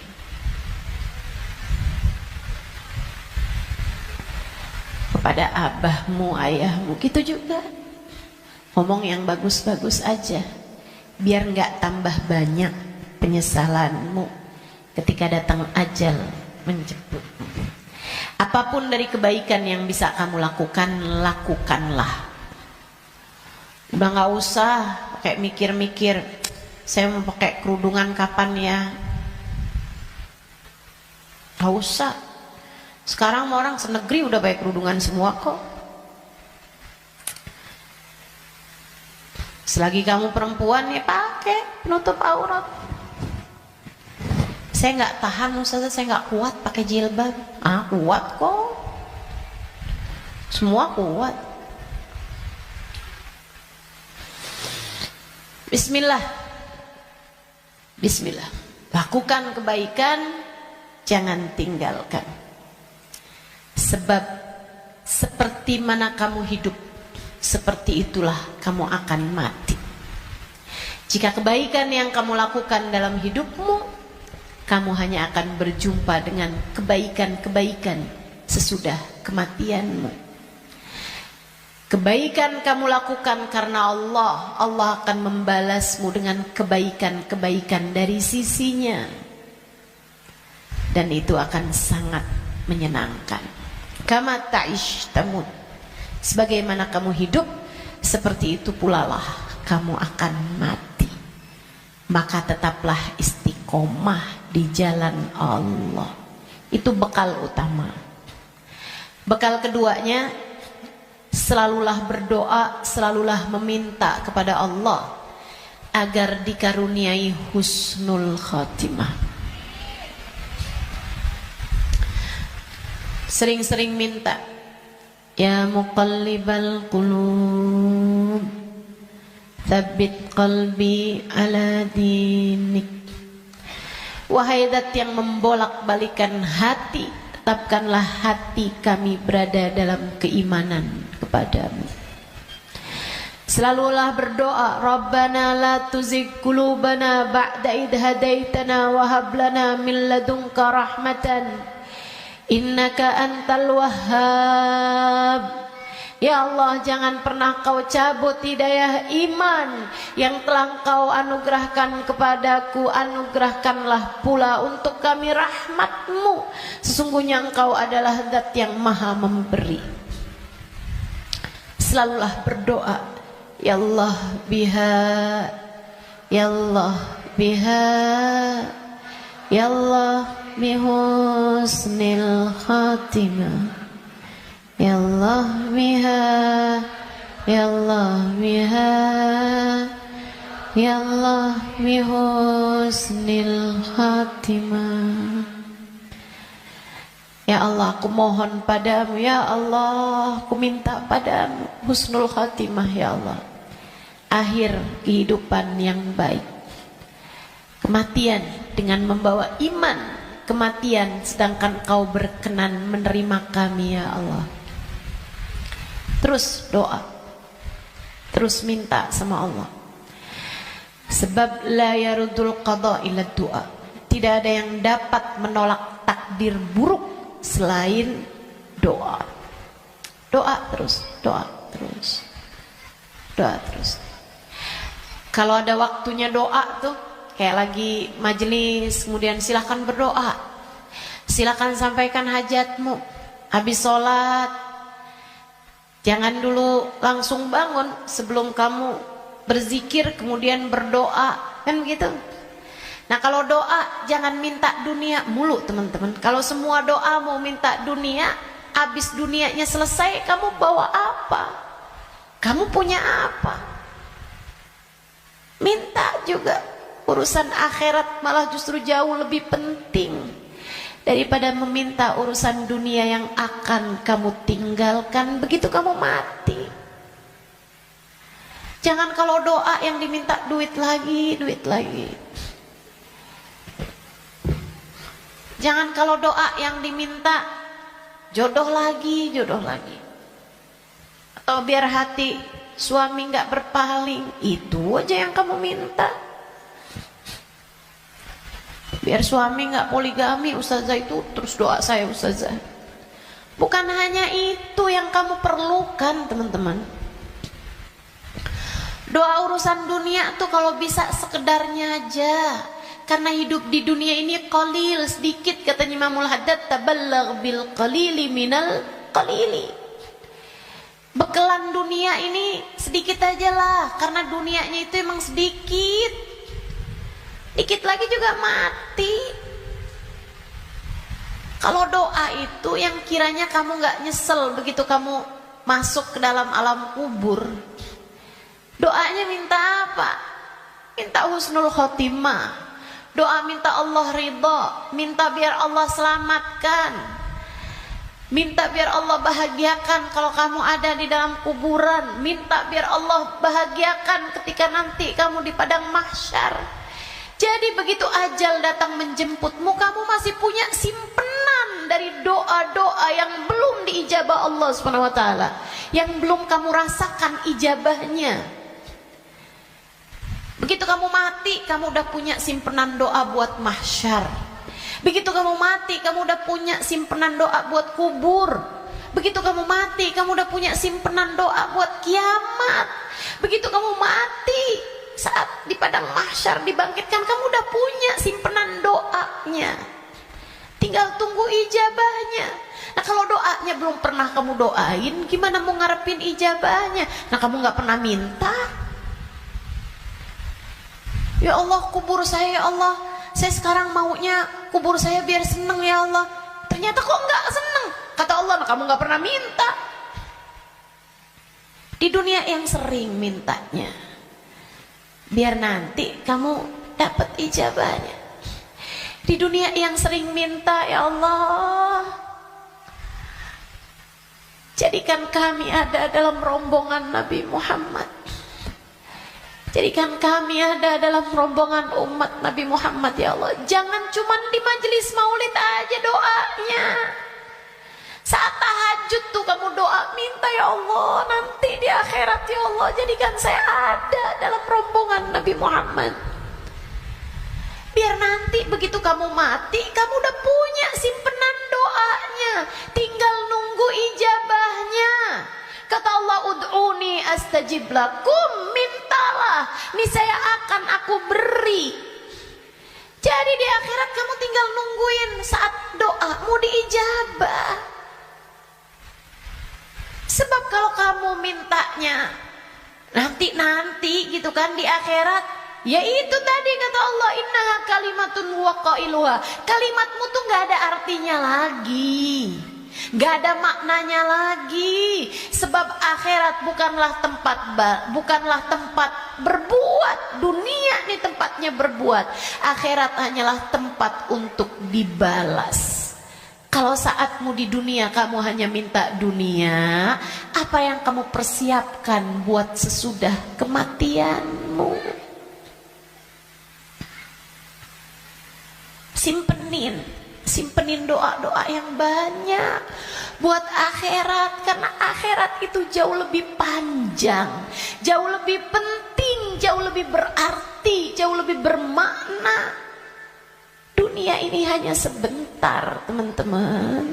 Kepada abahmu, ayahmu, gitu juga. Ngomong yang bagus-bagus aja, biar nggak tambah banyak penyesalanmu ketika datang ajal menjemputmu. Apapun dari kebaikan yang bisa kamu lakukan, lakukanlah. Udah nggak usah kayak mikir-mikir, saya mau pakai kerudungan kapan ya? Nggak usah. Sekarang orang senegeri udah pakai kerudungan semua kok. Selagi kamu perempuan ya pakai penutup aurat. Saya nggak tahan Ustazah, saya nggak kuat pakai jilbab. Ah kuat kok. Semua kuat. Bismillah. Bismillah. Lakukan kebaikan, jangan tinggalkan. Sebab seperti mana kamu hidup, seperti itulah kamu akan mati. Jika kebaikan yang kamu lakukan dalam hidupmu, kamu hanya akan berjumpa dengan kebaikan-kebaikan sesudah kematianmu. Kebaikan kamu lakukan karena Allah, Allah akan membalasmu dengan kebaikan-kebaikan dari sisinya. Dan itu akan sangat menyenangkan. Kama ta'ish tamut, sebagaimana kamu hidup, seperti itu pula lah kamu akan mati. Maka tetaplah istiqomah di jalan Allah. Itu bekal utama. Bekal keduanya, selalulah berdoa, selalulah meminta kepada Allah agar dikaruniai husnul khatimah. Sering-sering minta, ya muqallibal qulub, tsabbit qalbi ala dinik. Wahai zat yang membolak-balikan hati, tetapkanlah hati kami berada dalam keimanan kepadamu. Selalulah berdoa, Rabbana la tuzigh qulubana ba'da idh hadaitana wa hab lana min ladunka rahmatan innaka antal wahhab. Ya Allah, jangan pernah kau cabut hidayah iman yang telah kau anugerahkan kepadaku. Anugerahkanlah pula untuk kami rahmatmu. Sesungguhnya engkau adalah zat yang maha memberi. Selalulah berdoa, Ya Allah biha, Ya Allah biha, Ya Allah bihusnil khatimah, Ya Allah biha, Ya Allah biha, Ya Allah bihusnil khatimah. Ya Allah, aku mohon padamu, Ya Allah, aku minta padamu husnul khatimah, Ya Allah, akhir kehidupan yang baik, kematian dengan membawa iman, kematian sedangkan kau berkenan menerima kami, Ya Allah. Terus doa, terus minta sama Allah. Sebab la yarudul qada illa doa. Tidak ada yang dapat menolak takdir buruk selain doa. Doa terus, doa terus, doa terus. Kalau ada waktunya doa tuh, kayak lagi majelis, kemudian silahkan berdoa, silahkan sampaikan hajatmu. Habis sholat, jangan dulu langsung bangun, sebelum kamu berzikir kemudian berdoa, kan begitu. Nah kalau doa jangan minta dunia mulu teman-teman. Kalau semua doa mau minta dunia, habis dunianya selesai kamu bawa apa? Kamu punya apa? Minta juga. Urusan akhirat malah justru jauh lebih penting daripada meminta urusan dunia yang akan kamu tinggalkan begitu kamu mati. Jangan kalau doa yang diminta duit lagi, duit lagi. Jangan kalau doa yang diminta jodoh lagi, jodoh lagi. Atau biar hati suami nggak berpaling, itu aja yang kamu minta. Biar suami nggak poligami, ustazah, itu terus doa saya ustazah. Bukan hanya itu yang kamu perlukan teman-teman. Doa urusan dunia tuh kalau bisa sekedarnya aja. Karena hidup di dunia ini qalil, sedikit, katanya Imamul Haddad, tabalagh bil qalili minal qalili. Bekalan dunia ini sedikit aja lah, karena dunianya itu emang sedikit. Dikit lagi juga mati. Kalau doa itu yang kiranya kamu gak nyesel begitu kamu masuk ke dalam alam kubur. Doanya minta apa? Minta husnul khotimah. Doa minta Allah ridha, minta biar Allah selamatkan, minta biar Allah bahagiakan kalau kamu ada di dalam kuburan, minta biar Allah bahagiakan ketika nanti kamu di padang mahsyar. Jadi begitu ajal datang menjemputmu, kamu masih punya simpenan dari doa-doa yang belum diijabah Allah SWT, yang belum kamu rasakan ijabahnya. Begitu kamu mati, kamu udah punya simpenan doa buat mahsyar. Begitu kamu mati, kamu udah punya simpenan doa buat kubur. Begitu kamu mati, kamu udah punya simpenan doa buat kiamat. Begitu kamu mati, saat di padang mahsyar dibangkitkan, kamu udah punya simpenan doanya. Tinggal tunggu ijabahnya. Nah kalau doanya belum pernah kamu doain, gimana mau ngarepin ijabahnya? Nah kamu gak pernah minta. Ya Allah, kubur saya, ya Allah, saya sekarang maunya kubur saya biar seneng, ya Allah. Ternyata kok nggak seneng, kata Allah. Nah, kamu nggak pernah minta. Di dunia yang sering mintanya, biar nanti kamu dapat ijabahnya. Di dunia yang sering minta, ya Allah, jadikan kami ada dalam rombongan Nabi Muhammad. Jadikan kami ada dalam rombongan umat Nabi Muhammad, ya Allah. Jangan cuma di majelis maulid aja doanya. Saat tahajud tuh kamu doa, minta, ya ya Allah, nanti di akhirat ya Allah, jadikan saya ada dalam rombongan Nabi Muhammad. Biar nanti begitu kamu mati, kamu udah punya simpenan doanya, tinggal nunggu ijabahnya. Kata Allah, ud'uni astajib lakum, mintalah, niscaya akan aku beri. Jadi di akhirat kamu tinggal nungguin saat doamu diijabah. Sebab kalau kamu mintanya nanti gitu kan di akhirat, ya itu tadi kata Allah, innaha kalimatun huwa qailuha. Kalimatmu tuh gak ada artinya lagi, gak ada maknanya lagi. Sebab akhirat bukanlah tempat berbuat. Dunia ini tempatnya berbuat. Akhirat hanyalah tempat untuk dibalas. Kalau saatmu di dunia kamu hanya minta dunia, apa yang kamu persiapkan buat sesudah kematianmu? Simpenin doa-doa yang banyak buat akhirat, karena akhirat itu jauh lebih panjang, jauh lebih penting, jauh lebih berarti, jauh lebih bermakna. Dunia ini hanya sebentar, teman-teman.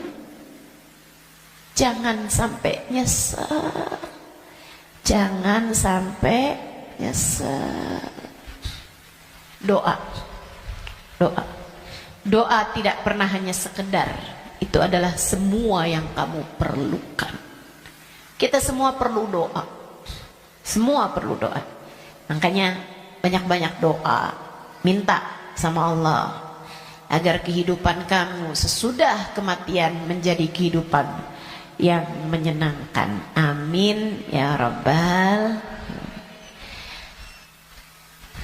Jangan sampai nyesel. Jangan sampai nyesel. Doa tidak pernah hanya sekedar. Itu adalah semua yang kamu perlukan. Kita semua perlu doa. Semua perlu doa. Makanya banyak-banyak doa. Minta sama Allah agar kehidupan kamu sesudah kematian menjadi kehidupan yang menyenangkan. Amin ya Rabbal.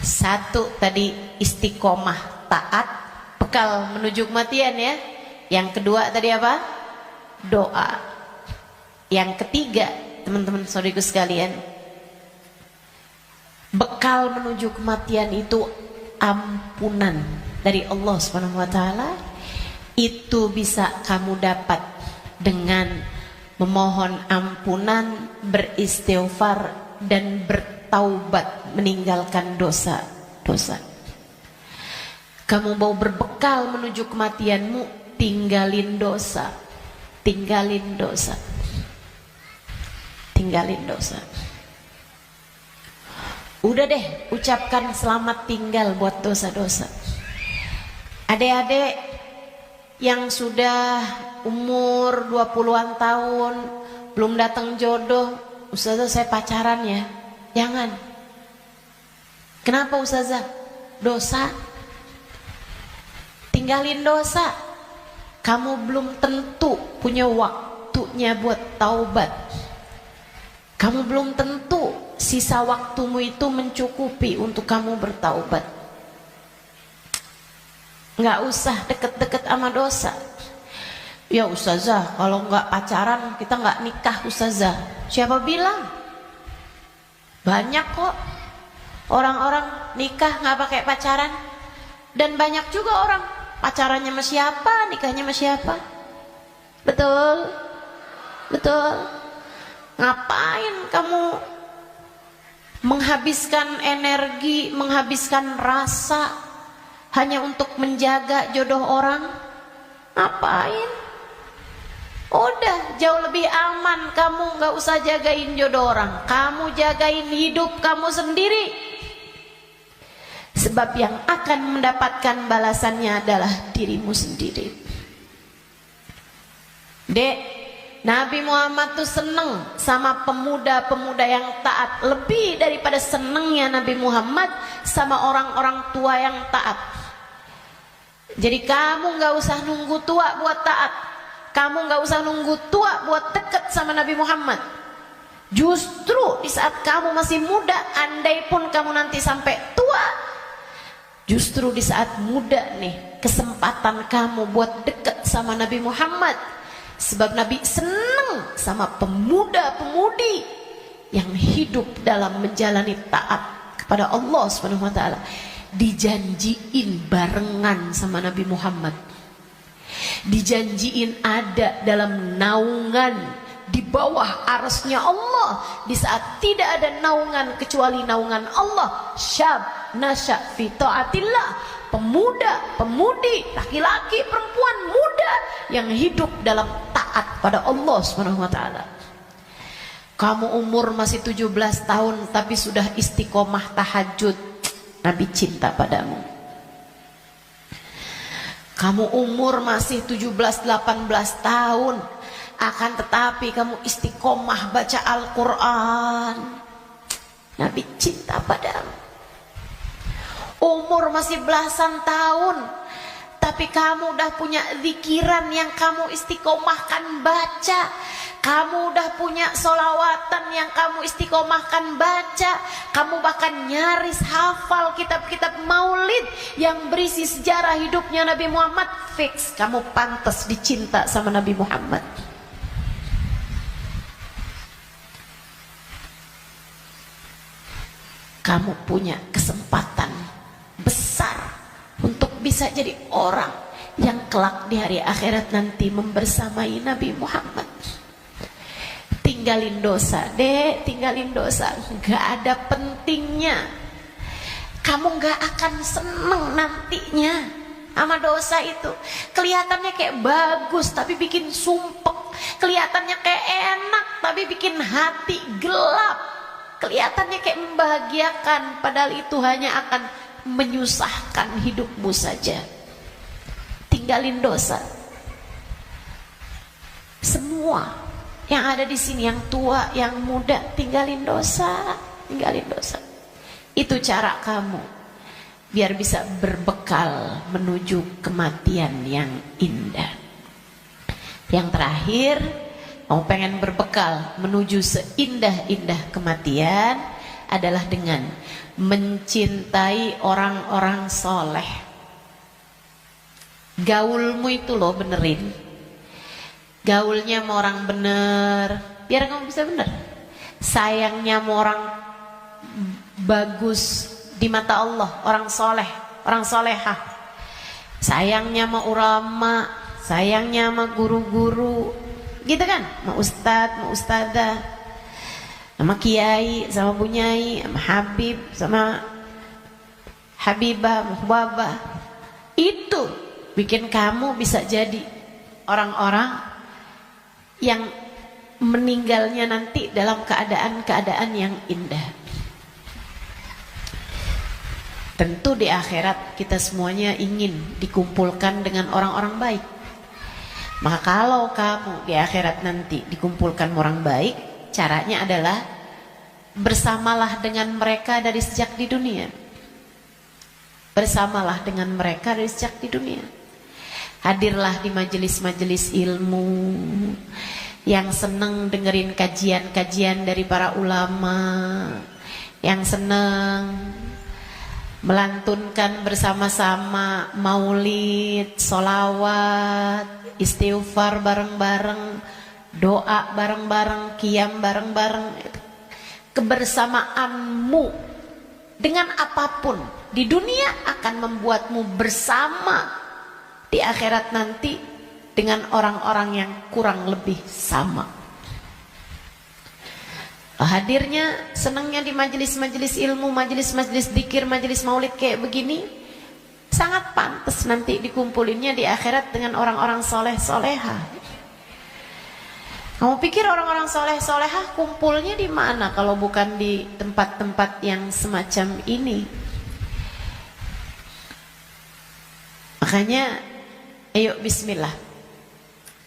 Satu tadi istiqomah taat, bekal menuju kematian ya. Yang kedua tadi apa? Doa. Yang ketiga, teman-teman saudaraku sekalian, bekal menuju kematian itu ampunan dari Allah Subhanahu wa taala. Itu bisa kamu dapat dengan memohon ampunan, beristighfar dan bertaubat, meninggalkan dosa-dosa. Kamu mau berbekal menuju kematianmu, tinggalin dosa. Tinggalin dosa. Tinggalin dosa. Udah deh, ucapkan selamat tinggal buat dosa-dosa. Adik-adik yang sudah umur 20-an tahun belum datang jodoh, Ustazah saya pacaran ya. Jangan. Kenapa Ustazah? Dosa. Tinggalin dosa. Kamu belum tentu punya waktunya buat taubat. Kamu belum tentu sisa waktumu itu mencukupi untuk kamu bertaubat. Nggak usah deket-deket sama dosa. Ya Ustazah, kalau nggak pacaran kita nggak nikah Ustazah. Siapa bilang? Banyak kok orang-orang nikah nggak pakai pacaran. Dan banyak juga orang pacarannya sama siapa, nikahnya sama siapa. Betul? Betul? Ngapain kamu menghabiskan energi, menghabiskan rasa hanya untuk menjaga jodoh orang? Ngapain? Udah jauh lebih aman kamu gak usah jagain jodoh orang. Kamu jagain hidup kamu sendiri. Sebab yang akan mendapatkan balasannya adalah dirimu sendiri. Dek, Nabi Muhammad tuh seneng sama pemuda-pemuda yang taat. Lebih daripada senengnya Nabi Muhammad sama orang-orang tua yang taat. Jadi kamu gak usah nunggu tua buat taat. Kamu gak usah nunggu tua buat deket sama Nabi Muhammad. Justru di saat kamu masih muda, andai pun kamu nanti sampai tua, justru di saat muda nih kesempatan kamu buat deket sama Nabi Muhammad. Sebab Nabi senang sama pemuda-pemudi yang hidup dalam menjalani taat kepada Allah Subhanahu wa taala. Dijanjiin barengan sama Nabi Muhammad. Dijanjiin ada dalam naungan, di bawah arasnya Allah, di saat tidak ada naungan kecuali naungan Allah. Syab nasya fi taatillah, pemuda, pemudi, laki-laki, perempuan, muda yang hidup dalam taat pada Allah Subhanahu wa taala. Kamu umur masih 17 tahun tapi sudah istiqomah tahajud, Nabi cinta padamu. Kamu umur masih 17-18 tahun, akan tetapi kamu istiqomah baca Al-Quran, Nabi cinta padamu. Umur masih belasan tahun, tapi kamu udah punya zikiran yang kamu istiqomahkan baca. Kamu udah punya solawatan yang kamu istiqomahkan baca. Kamu bahkan nyaris hafal kitab-kitab maulid yang berisi sejarah hidupnya Nabi Muhammad. Fix, kamu pantas dicinta sama Nabi Muhammad. Kamu punya kesempatan besar untuk bisa jadi orang yang kelak di hari akhirat nanti membersamai Nabi Muhammad. Tinggalin dosa, dek, tinggalin dosa. Gak ada pentingnya. Kamu gak akan seneng nantinya sama dosa itu. Kelihatannya kayak bagus tapi bikin sumpek. Kelihatannya kayak enak tapi bikin hati gelap. Kelihatannya kayak membahagiakan, padahal itu hanya akan menyusahkan hidupmu saja. Tinggalin dosa. Semua yang ada di sini, yang tua, yang muda, tinggalin dosa, tinggalin dosa. Itu cara kamu biar bisa berbekal menuju kematian yang indah. Yang terakhir, kamu pengen berbekal menuju seindah-indah kematian adalah dengan mencintai orang-orang soleh. Gaulmu itu loh benerin. Gaulnya sama orang bener, biar kamu bisa bener. Sayangnya sama orang bagus di mata Allah, orang soleh, orang solehah. Sayangnya sama ulama, sayangnya sama guru-guru, gitu kan? Sama ustadz, sama ustadzah, sama kiai, sama bunyai, sama habib, sama habibah, muhbabah. Itu bikin kamu bisa jadi orang-orang yang meninggalnya nanti dalam keadaan-keadaan yang indah. Tentu di akhirat kita semuanya ingin dikumpulkan dengan orang-orang baik. Maka kalau kamu di akhirat nanti dikumpulkan orang baik, caranya adalah bersamalah dengan mereka dari sejak di dunia. Bersamalah dengan mereka dari sejak di dunia. Hadirlah di majelis-majelis ilmu, yang seneng dengerin kajian-kajian dari para ulama, yang seneng melantunkan bersama-sama maulid, solawat, istighfar bareng-bareng, doa bareng-bareng, qiyam bareng-bareng. Kebersamaanmu dengan apapun di dunia akan membuatmu bersama di akhirat nanti dengan orang-orang yang kurang lebih sama. Hadirnya, senangnya di majelis-majelis ilmu, majelis-majelis dzikir, majelis maulid kayak begini, sangat pantas nanti dikumpulinnya di akhirat dengan orang-orang soleh-solehah. Kamu pikir orang-orang soleh-solehah kumpulnya di mana kalau bukan di tempat-tempat yang semacam ini? Makanya ayo bismillah,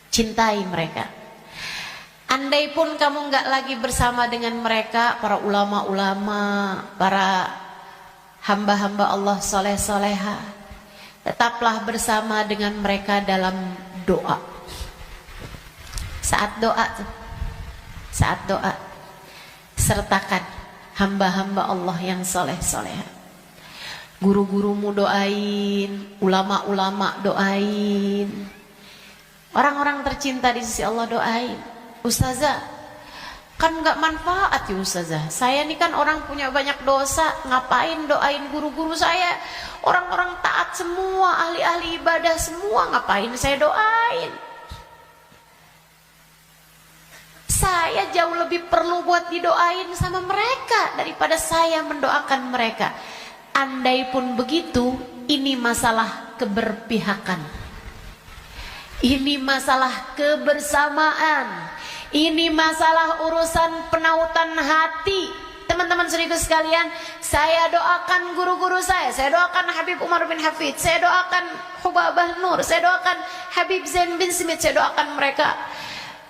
cintai mereka. Andai pun kamu nggak lagi bersama dengan mereka, para ulama-ulama, para hamba-hamba Allah soleh-soleha, tetaplah bersama dengan mereka dalam doa. Saat doa, sertakan hamba-hamba Allah yang soleh-soleha. Guru-gurumu doain, ulama-ulama doain, orang-orang tercinta di sisi Allah doain. Ustazah, kan nggak manfaat ya ustazah. Saya ini kan orang punya banyak dosa, ngapain doain guru-guru saya? Orang-orang taat semua, ahli-ahli ibadah semua, ngapain saya doain? jauh lebih perlu buat didoain sama mereka daripada saya mendoakan mereka. Andai pun begitu, ini masalah keberpihakan. Ini masalah kebersamaan. Ini masalah urusan penautan hati. Teman-teman saudaraku sekalian, saya doakan guru-guru saya doakan Habib Umar bin Hafid, saya doakan Hubabah Nur, saya doakan Habib Zain bin Smith, saya doakan mereka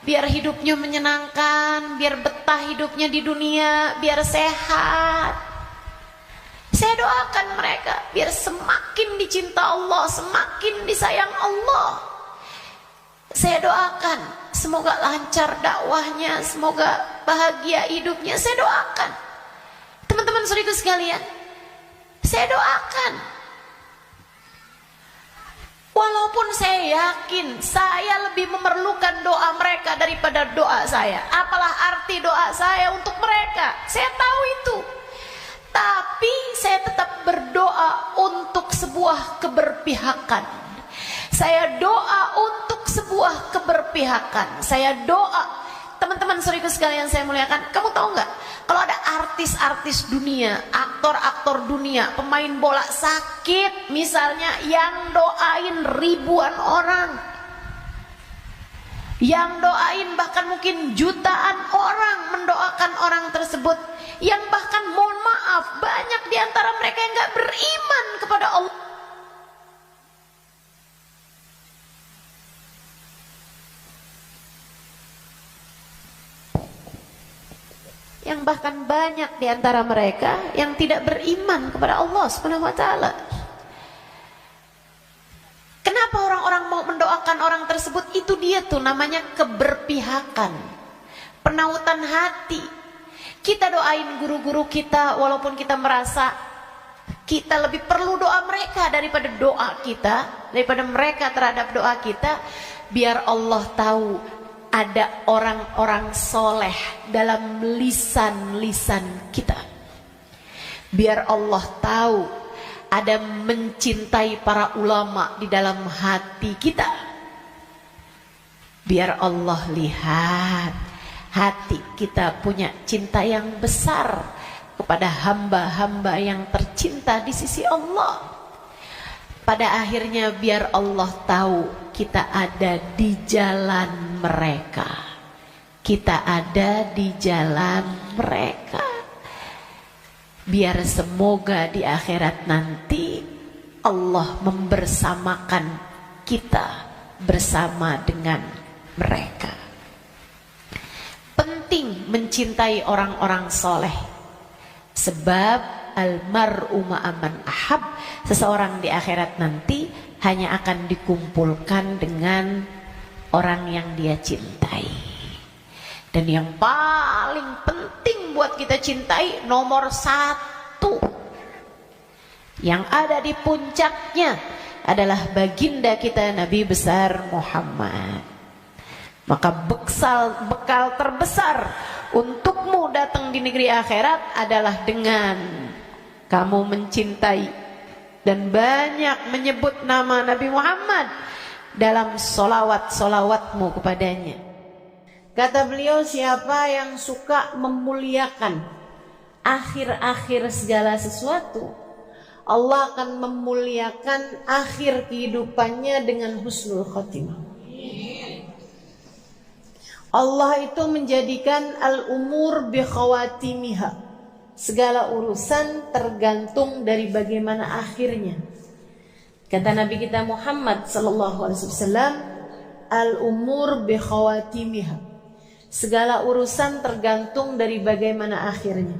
biar hidupnya menyenangkan, biar betah hidupnya di dunia, biar sehat. Saya doakan mereka biar semakin dicinta Allah, semakin disayang Allah. Saya doakan semoga lancar dakwahnya, semoga bahagia hidupnya. Saya doakan. Teman-teman saudaraku sekalian, saya doakan. Walaupun saya yakin saya lebih memerlukan doa mereka daripada doa saya. Apalah arti doa saya untuk mereka? Saya tahu itu. Tapi saya tetap berdoa untuk sebuah keberpihakan. Saya doa untuk sebuah keberpihakan. Saya doa. Teman-teman saudaraku sekalian saya muliakan, kamu tahu nggak? Kalau ada artis-artis dunia, aktor-aktor dunia, pemain bola sakit misalnya, yang doain ribuan orang, yang doain bahkan mungkin jutaan orang mendoakan orang tersebut, yang bahkan mohon maaf banyak diantara mereka yang nggak beriman kepada Allah. Yang bahkan banyak di antara mereka yang tidak beriman kepada Allah Subhanahu wa taala. Kenapa orang-orang mau mendoakan orang tersebut? Itu dia tuh namanya keberpihakan, penautan hati. Kita doain guru-guru kita walaupun kita merasa kita lebih perlu doa mereka daripada doa kita, daripada mereka terhadap doa kita, biar Allah tahu ada orang-orang soleh dalam lisan-lisan kita. Biar Allah tahu ada mencintai para ulama di dalam hati kita. Biar Allah lihat hati kita punya cinta yang besar kepada hamba-hamba yang tercinta di sisi Allah. Pada akhirnya biar Allah tahu kita ada di jalan mereka. Kita ada di jalan mereka. Biar semoga di akhirat nanti Allah membersamakan kita bersama dengan mereka. Penting mencintai orang-orang soleh. Sebab almar'u ma'aman ahab, seseorang di akhirat nanti hanya akan dikumpulkan dengan orang yang dia cintai. Dan yang paling penting buat kita cintai, nomor satu, yang ada di puncaknya adalah baginda kita Nabi besar Muhammad. Maka bekal terbesar untukmu datang di negeri akhirat adalah dengan kamu mencintai dan banyak menyebut nama Nabi Muhammad dalam solawat-solawatmu kepadanya. Kata beliau, siapa yang suka memuliakan akhir-akhir segala sesuatu, Allah akan memuliakan akhir kehidupannya dengan husnul khotimah. Allah itu menjadikan al-umur bi khawatimiha. Segala urusan tergantung dari bagaimana akhirnya. Kata Nabi kita Muhammad sallallahu alaihi wasallam, al-umur bi khawatimiha. Segala urusan tergantung dari bagaimana akhirnya.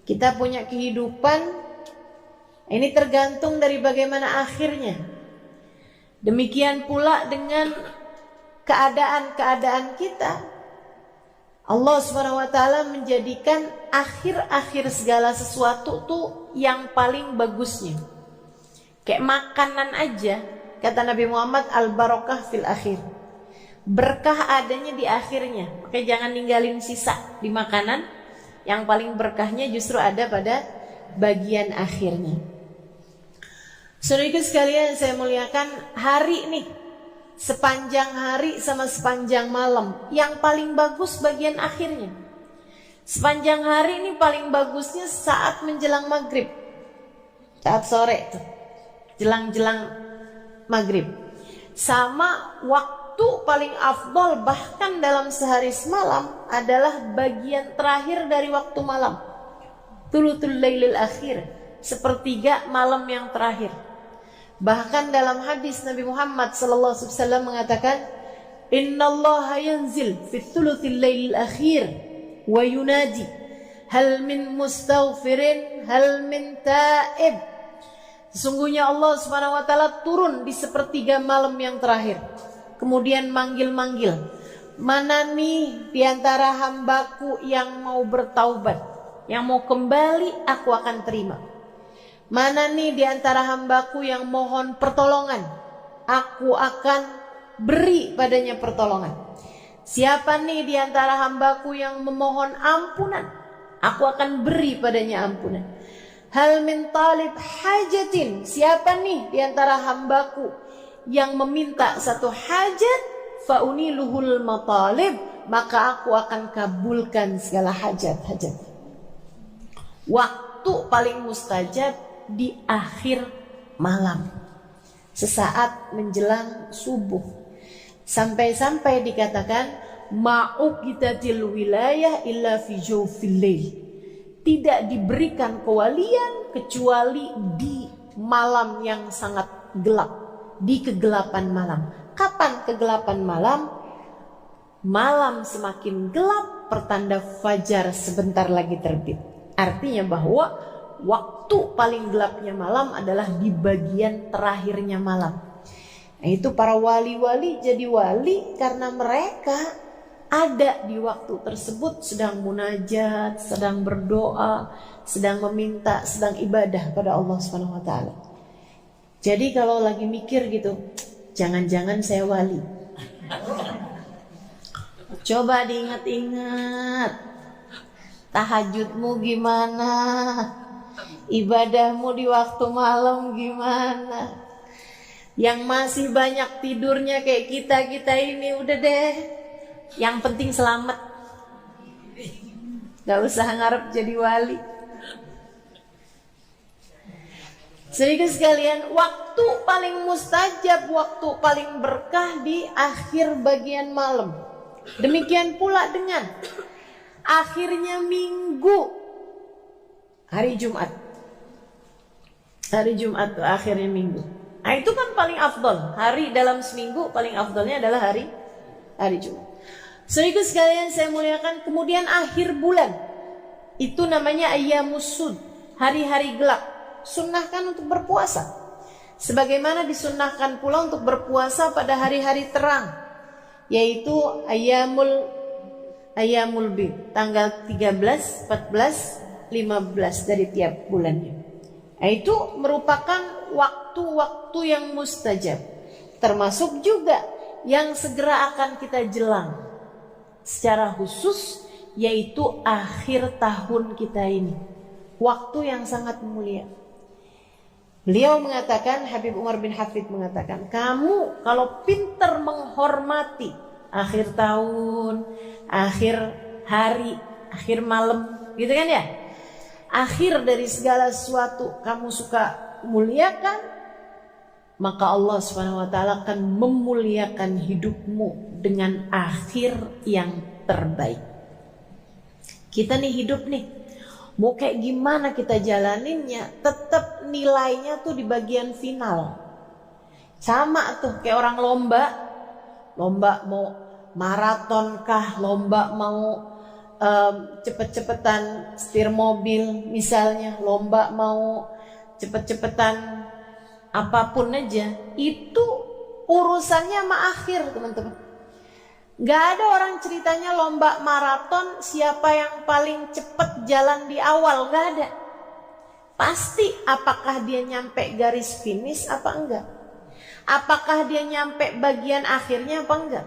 Kita punya kehidupan, ini tergantung dari bagaimana akhirnya. Demikian pula dengan keadaan-keadaan kita. Allah SWT menjadikan akhir-akhir segala sesuatu tuh yang paling bagusnya. Kayak makanan aja, kata Nabi Muhammad, al-barakah fil akhir. Berkah adanya di akhirnya. Makanya jangan ninggalin sisa di makanan. Yang paling berkahnya justru ada pada bagian akhirnya. Saudaraku sekalian saya muliakan, hari nih sepanjang hari sama sepanjang malam. Yang paling bagus bagian akhirnya. Sepanjang hari ini paling bagusnya saat menjelang maghrib, saat sore tuh, jelang-jelang maghrib. Sama waktu paling afdol bahkan dalam sehari semalam adalah bagian terakhir dari waktu malam, thuluthul lailil akhir, sepertiga malam yang terakhir. Bahkan dalam hadis Nabi Muhammad SAW mengatakan, Innallaha yanzil fi thuluthil lailil akhir wa yunadi hal min mustaghfirin hal min taib. Sesungguhnya Allah Subhanahu wa taala turun di sepertiga malam yang terakhir, kemudian manggil-manggil, mana nih di antara hambaku yang mau bertaubat, yang mau kembali, aku akan terima. Mana nih di antara hambaku yang mohon pertolongan, aku akan beri padanya pertolongan. Siapa nih di antara hambaku yang memohon ampunan, aku akan beri padanya ampunan. Hal min talib hajatin, siapa nih di antara hambaku yang meminta satu hajat, fauniluhul matalib, maka aku akan kabulkan segala hajat-hajat. Waktu paling mustajab di akhir malam, sesaat menjelang subuh. Sampai-sampai dikatakan ma'uqitatil wilayah illa fi jawfil lail, tidak diberikan kewalian kecuali di malam yang sangat gelap, di kegelapan malam. Kapan kegelapan malam? Malam semakin gelap, pertanda fajar sebentar lagi terbit. Artinya bahwa waktu paling gelapnya malam adalah di bagian terakhirnya malam. Nah, itu para wali-wali jadi wali karena mereka ada di waktu tersebut sedang munajat, sedang berdoa, sedang meminta, sedang ibadah pada Allah Subhanahu wa taala. Jadi kalau lagi mikir gitu, jangan-jangan saya wali. Coba diingat-ingat, tahajudmu gimana? Ibadahmu di waktu malam gimana? Yang masih banyak tidurnya kayak kita ini, udah deh, yang penting selamat, gak usah ngarep jadi wali. Sedikit sekalian, waktu paling mustajab, waktu paling berkah di akhir bagian malam. Demikian pula dengan akhirnya minggu, hari Jumat. Hari Jumat itu akhirnya minggu. Nah itu kan paling afdol. Hari dalam seminggu paling afdolnya adalah hari Jumat. Sedikit sekalian saya muliakan. Kemudian akhir bulan, itu namanya ayyamus sud, hari-hari gelap. Sunnahkan untuk berpuasa, sebagaimana disunnahkan pula untuk berpuasa pada hari-hari terang, yaitu ayyamul bid, tanggal 13, 14, 15 dari tiap bulannya. Nah, itu merupakan waktu-waktu yang mustajab, termasuk juga yang segera akan kita jelang secara khusus, yaitu akhir tahun kita ini, waktu yang sangat mulia. Beliau mengatakan, Habib Umar bin Hafid mengatakan, kamu kalau pintar menghormati akhir tahun, akhir hari, akhir malam, gitu kan ya, akhir dari segala sesuatu kamu suka muliakan, maka Allah SWT akan memuliakan hidupmu dengan akhir yang terbaik. Kita nih hidup nih, mau kayak gimana kita jalaninnya, tetap nilainya tuh di bagian final. Sama tuh kayak orang lomba mau maraton kah, lomba mau cepet-cepetan setir mobil misalnya, lomba mau cepet-cepetan apapun aja, itu urusannya sama akhir, teman-teman. Gak ada orang ceritanya lomba maraton siapa yang paling cepet jalan di awal, gak ada. Pasti apakah dia nyampe garis finish apa enggak, apakah dia nyampe bagian akhirnya apa enggak.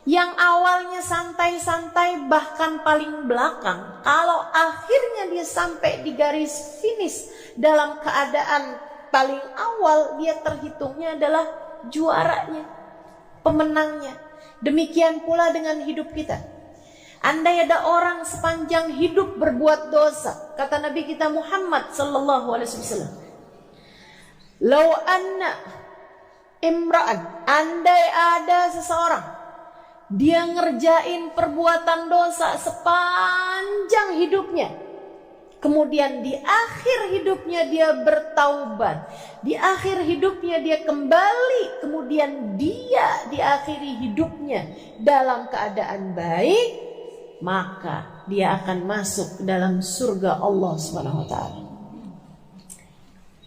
Yang awalnya santai-santai bahkan paling belakang, kalau akhirnya dia sampai di garis finish dalam keadaan paling awal, dia terhitungnya adalah juaranya. pemenangnya. Demikian pula dengan hidup kita. Andai ada orang sepanjang hidup berbuat dosa, kata Nabi kita Muhammad sallallahu alaihi wasallam, "Lau anna imra'an," andai ada seseorang dia ngerjain perbuatan dosa sepanjang hidupnya, kemudian di akhir hidupnya dia bertaubat, di akhir hidupnya dia kembali, kemudian dia diakhiri hidupnya dalam keadaan baik, maka dia akan masuk ke dalam surga Allah Subhanahu wa taala.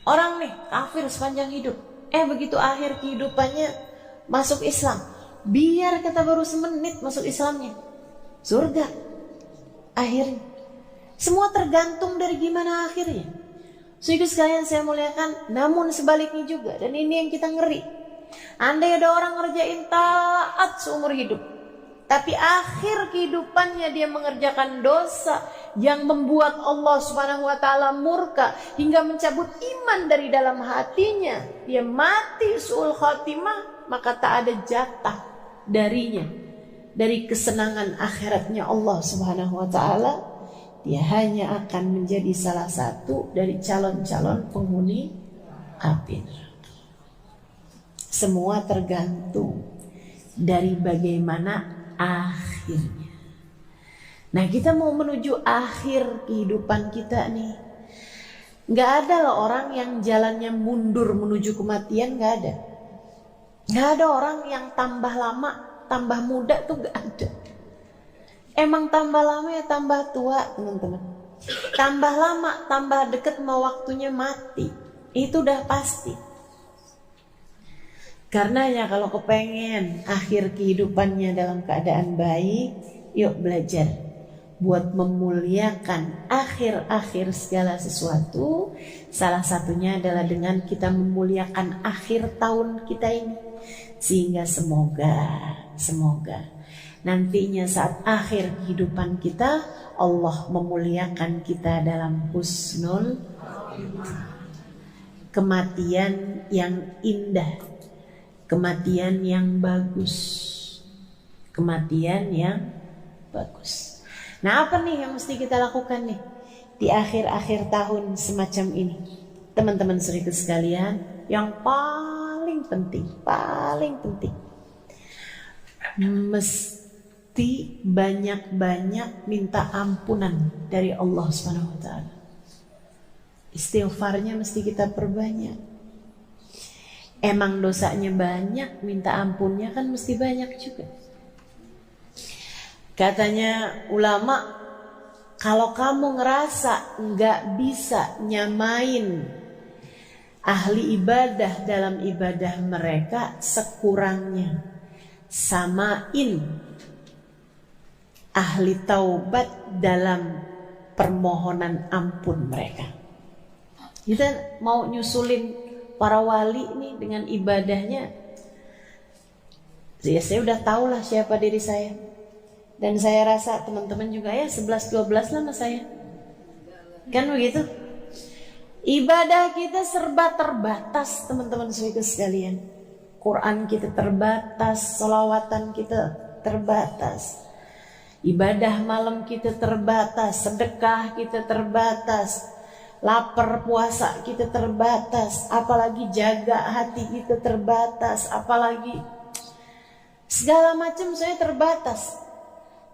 Orang nih kafir sepanjang hidup, begitu akhir kehidupannya masuk Islam, biar kata baru semenit masuk Islamnya, surga akhirnya. Semua tergantung dari gimana akhirnya. Sehingga sekalian saya muliakan, namun sebaliknya juga, dan ini yang kita ngeri. Andai ada orang ngerjain taat seumur hidup, tapi akhir kehidupannya dia mengerjakan dosa yang membuat Allah Subhanahu wa taala murka hingga mencabut iman dari dalam hatinya, dia mati su'ul khatimah, maka tak ada jatah darinya dari kesenangan akhiratnya Allah Subhanahu wa taala. Dia hanya akan menjadi salah satu dari calon-calon penghuni api neraka. Semua tergantung dari bagaimana akhirnya. Nah, kita mau menuju akhir kehidupan kita nih. Gak ada loh orang yang jalannya mundur menuju kematian, gak ada. Gak ada orang yang tambah lama, tambah muda tuh gak ada. Emang tambah lama ya tambah tua, teman-teman. Tambah lama, tambah deket mau waktunya mati. Itu udah pasti. Karenanya kalau kepengen akhir kehidupannya dalam keadaan baik, yuk belajar buat memuliakan akhir-akhir segala sesuatu. Salah satunya adalah dengan kita memuliakan akhir tahun kita ini. Sehingga semoga nantinya saat akhir kehidupan kita, Allah memuliakan kita dalam husnul kematian yang indah, kematian yang bagus, kematian yang bagus. Nah, apa nih yang mesti kita lakukan nih di akhir-akhir tahun semacam ini, teman-teman saudara sekalian? Yang paling penting mesti banyak-banyak minta ampunan dari Allah Subhanahu wa taala. Istighfarnya mesti kita perbanyak. Emang dosanya banyak, minta ampunnya kan mesti banyak juga. Katanya ulama, kalau kamu ngerasa nggak bisa nyamain ahli ibadah dalam ibadah mereka, sekurangnya samain ahli taubat dalam permohonan ampun mereka. Kita mau nyusulin para wali nih dengan ibadahnya. Ya, saya udah tahu lah siapa diri saya. Dan saya rasa teman-teman juga ya 11-12 lah sama saya. Kan begitu? Ibadah kita serba terbatas, teman-teman sekalian. Quran kita terbatas, sholawatan kita terbatas. Ibadah malam kita terbatas, sedekah kita terbatas, lapar puasa kita terbatas, apalagi jaga hati kita terbatas, apalagi segala macam saya terbatas.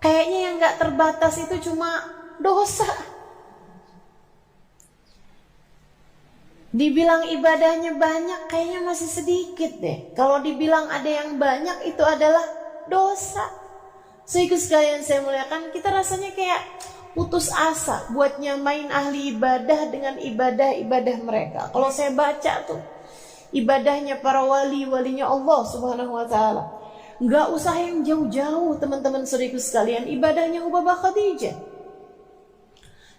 Kayaknya yang gak terbatas itu cuma dosa. Dibilang ibadahnya banyak kayaknya masih sedikit deh. Kalau dibilang ada yang banyak itu adalah dosa. Sehingga sekalian saya muliakan, kita rasanya kayak putus asa buat nyamain ahli ibadah dengan ibadah-ibadah mereka. Kalau saya baca tuh ibadahnya para walinya Allah Subhanahu wa taala, nggak usah yang jauh-jauh teman-teman saudaraku sekalian. Ibadahnya Ubabah Khadijah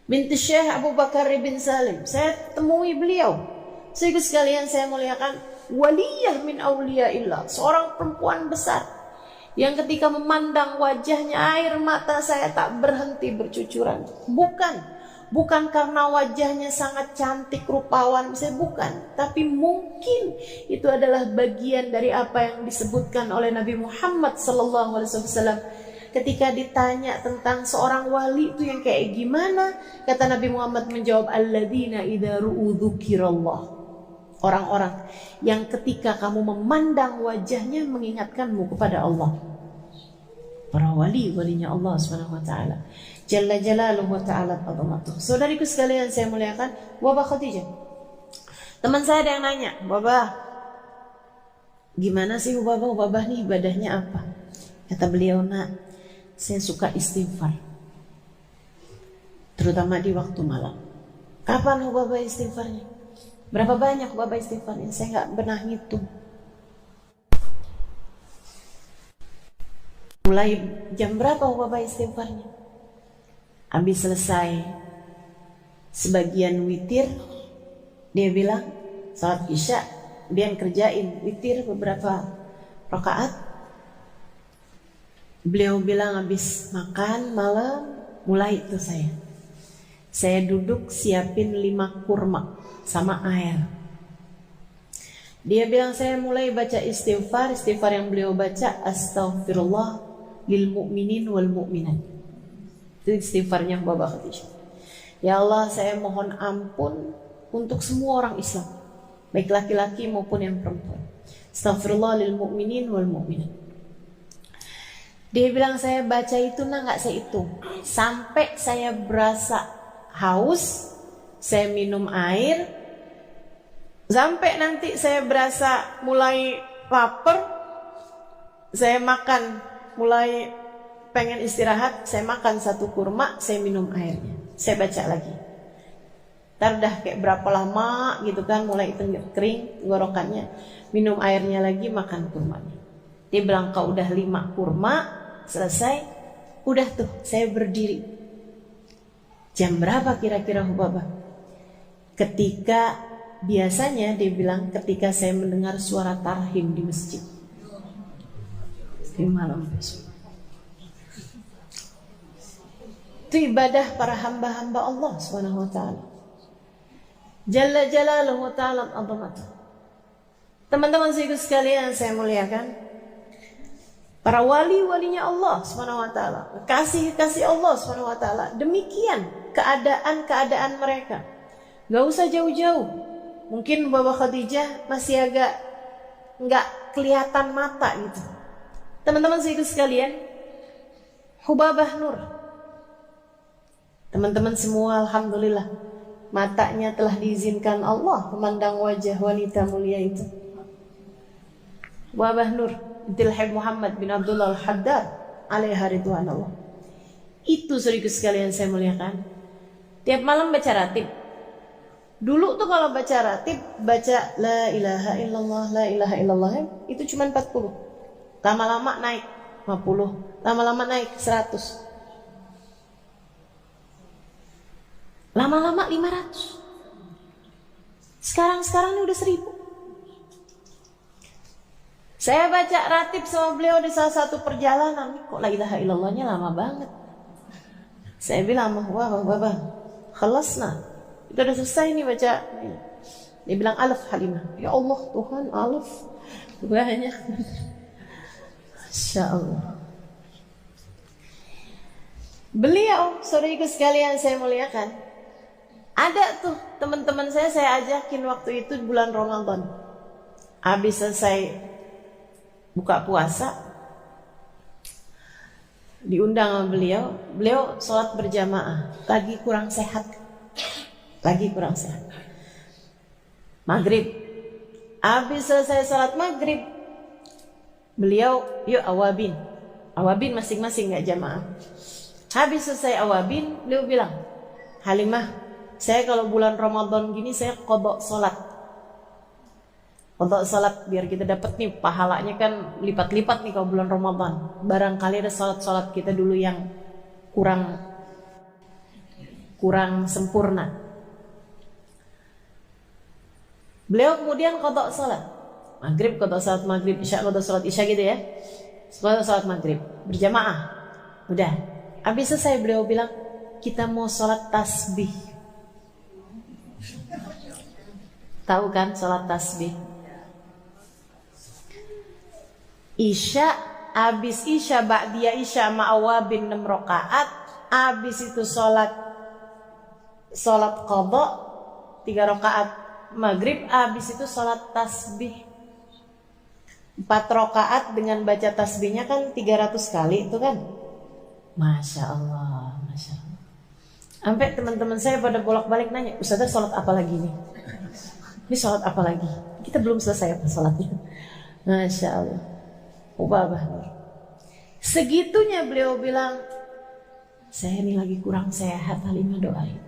binti Syekh Abu Bakar bin Salim, saya temui beliau. Saudaraku sekalian saya muliakan, waliyah min auliyaillah, seorang perempuan besar yang ketika memandang wajahnya air mata saya tak berhenti bercucuran. Bukan bukan karena wajahnya sangat cantik, rupawan, misalnya bukan, tapi mungkin itu adalah bagian dari apa yang disebutkan oleh Nabi Muhammad SAW. Ketika ditanya tentang seorang wali itu yang kayak gimana, kata Nabi Muhammad menjawab, alladzina idza ru'u dzukirallah. Orang-orang yang ketika kamu memandang wajahnya mengingatkanmu kepada Allah. Para walinya Allah Subhanahu wa taala. Jalla jalaluhu wa ta'ala azamatuh. Saudariku sekalian saya muliakan, Wabah Khadijah. Teman saya ada yang nanya, Wabah, gimana sih Wabah nih ibadahnya apa? Kata beliau, nak, saya suka istighfar, terutama di waktu malam. Kapan Wabah istighfarnya? Berapa banyak Wabah istighfarnya? Saya nggak pernah ngitung. Mulai jam berapa Wabah istighfarnya? Habis selesai sebagian witir, dia bilang salat isya, dia kerjain witir beberapa rakaat. Beliau bilang habis makan malam, mulai itu saya duduk siapin 5 kurma sama air. Dia bilang saya mulai baca istighfar yang beliau baca, astaghfirullah lil mu'minin wal mu'minat. Itu istighfarnya Wabah Khadijah. Ya Allah, saya mohon ampun untuk semua orang Islam, baik laki-laki maupun yang perempuan. Astaghfirullah lil mu'minin wal mu'minat. Dia bilang saya baca itu nggak saya hitung, sampai saya berasa haus, saya minum air, sampai nanti saya berasa mulai lapar, saya makan, mulai pengen istirahat, saya makan 1 kurma, saya minum airnya, saya baca lagi. Ntar udah kayak berapa lama gitu kan, mulai kering tenggorokannya, minum airnya lagi, makan kurmanya. Dia bilang kalau udah 5 kurma selesai, udah tuh saya berdiri. Jam berapa kira-kira Hubabah? Ketika biasanya dia bilang ketika saya mendengar suara tarhim di masjid di malam besok. Itu ibadah para hamba-hamba Allah Subhanahu wa taala. Jalla jalaluhu ta'ala azamatuh. Teman-teman sekalian saya muliakan, para walinya Allah Subhanahu wa taala, kasih Allah Subhanahu wa taala, demikian keadaan mereka. Gak usah jauh-jauh. Mungkin Wabah Khadijah masih agak nggak kelihatan mata gitu. Teman-teman sekalian, Hubabah Nur, teman-teman semua, alhamdulillah, matanya telah diizinkan Allah memandang wajah wanita mulia itu. Wabah Nur binti Habib Muhammad bin Abdullah Al-Haddad alaiha ridwanullah. Itu saudaraku sekalian saya muliakan, tiap malam baca ratib. Dulu tuh kalau baca ratib, baca la ilaha illallah, la ilaha illallah, itu cuma 40. Lama-lama naik 50, lama-lama naik 100. Lama-lama 500. Sekarang ini udah 1000. Saya baca ratib sama beliau di salah satu perjalanan, kok la ilaha illallahnya lama banget. Saya bilang, wah Baba, khalasna, itu udah selesai nih baca. Dia bilang alaf Halimah. Ya Allah Tuhan, alaf banyak. Masya Allah. Beliau, saudariku sekalian saya muliakan, ada tuh teman-teman saya ajakin waktu itu bulan Ramadan. Habis selesai buka puasa, diundang sama beliau sholat berjamaah, lagi kurang sehat. Maghrib, habis selesai sholat maghrib, beliau yuk awabin masing-masing nggak jamaah. Habis selesai awabin, beliau bilang, Halimah, saya kalau bulan Ramadan gini saya qadha sholat biar kita dapat nih pahalanya kan lipat-lipat nih kalau bulan Ramadan. Barangkali ada sholat kita dulu yang kurang sempurna. Beliau kemudian qadha sholat maghrib, qadha sholat maghrib, isya qadha sholat isya gitu ya, qadha sholat maghrib berjamaah. Udah habis selesai beliau bilang, kita mau sholat tasbih. Tahu kan sholat tasbih? Isya, abis isya, ba'diyah isya ma'awabin 6 rakaat. Abis itu sholat qadha 3 rakaat maghrib. Abis itu sholat tasbih 4 rakaat dengan baca tasbihnya kan 300 kali itu kan. Masya Allah, Masya Allah. Sampai teman-teman saya pada bolak-balik nanya, Ustazah sholat apa lagi nih? Ini sholat apa lagi? Kita belum selesai apa sholatnya. Masya Allah. Ubah. Segitunya beliau bilang, saya ini lagi kurang sehat, Halimah doain.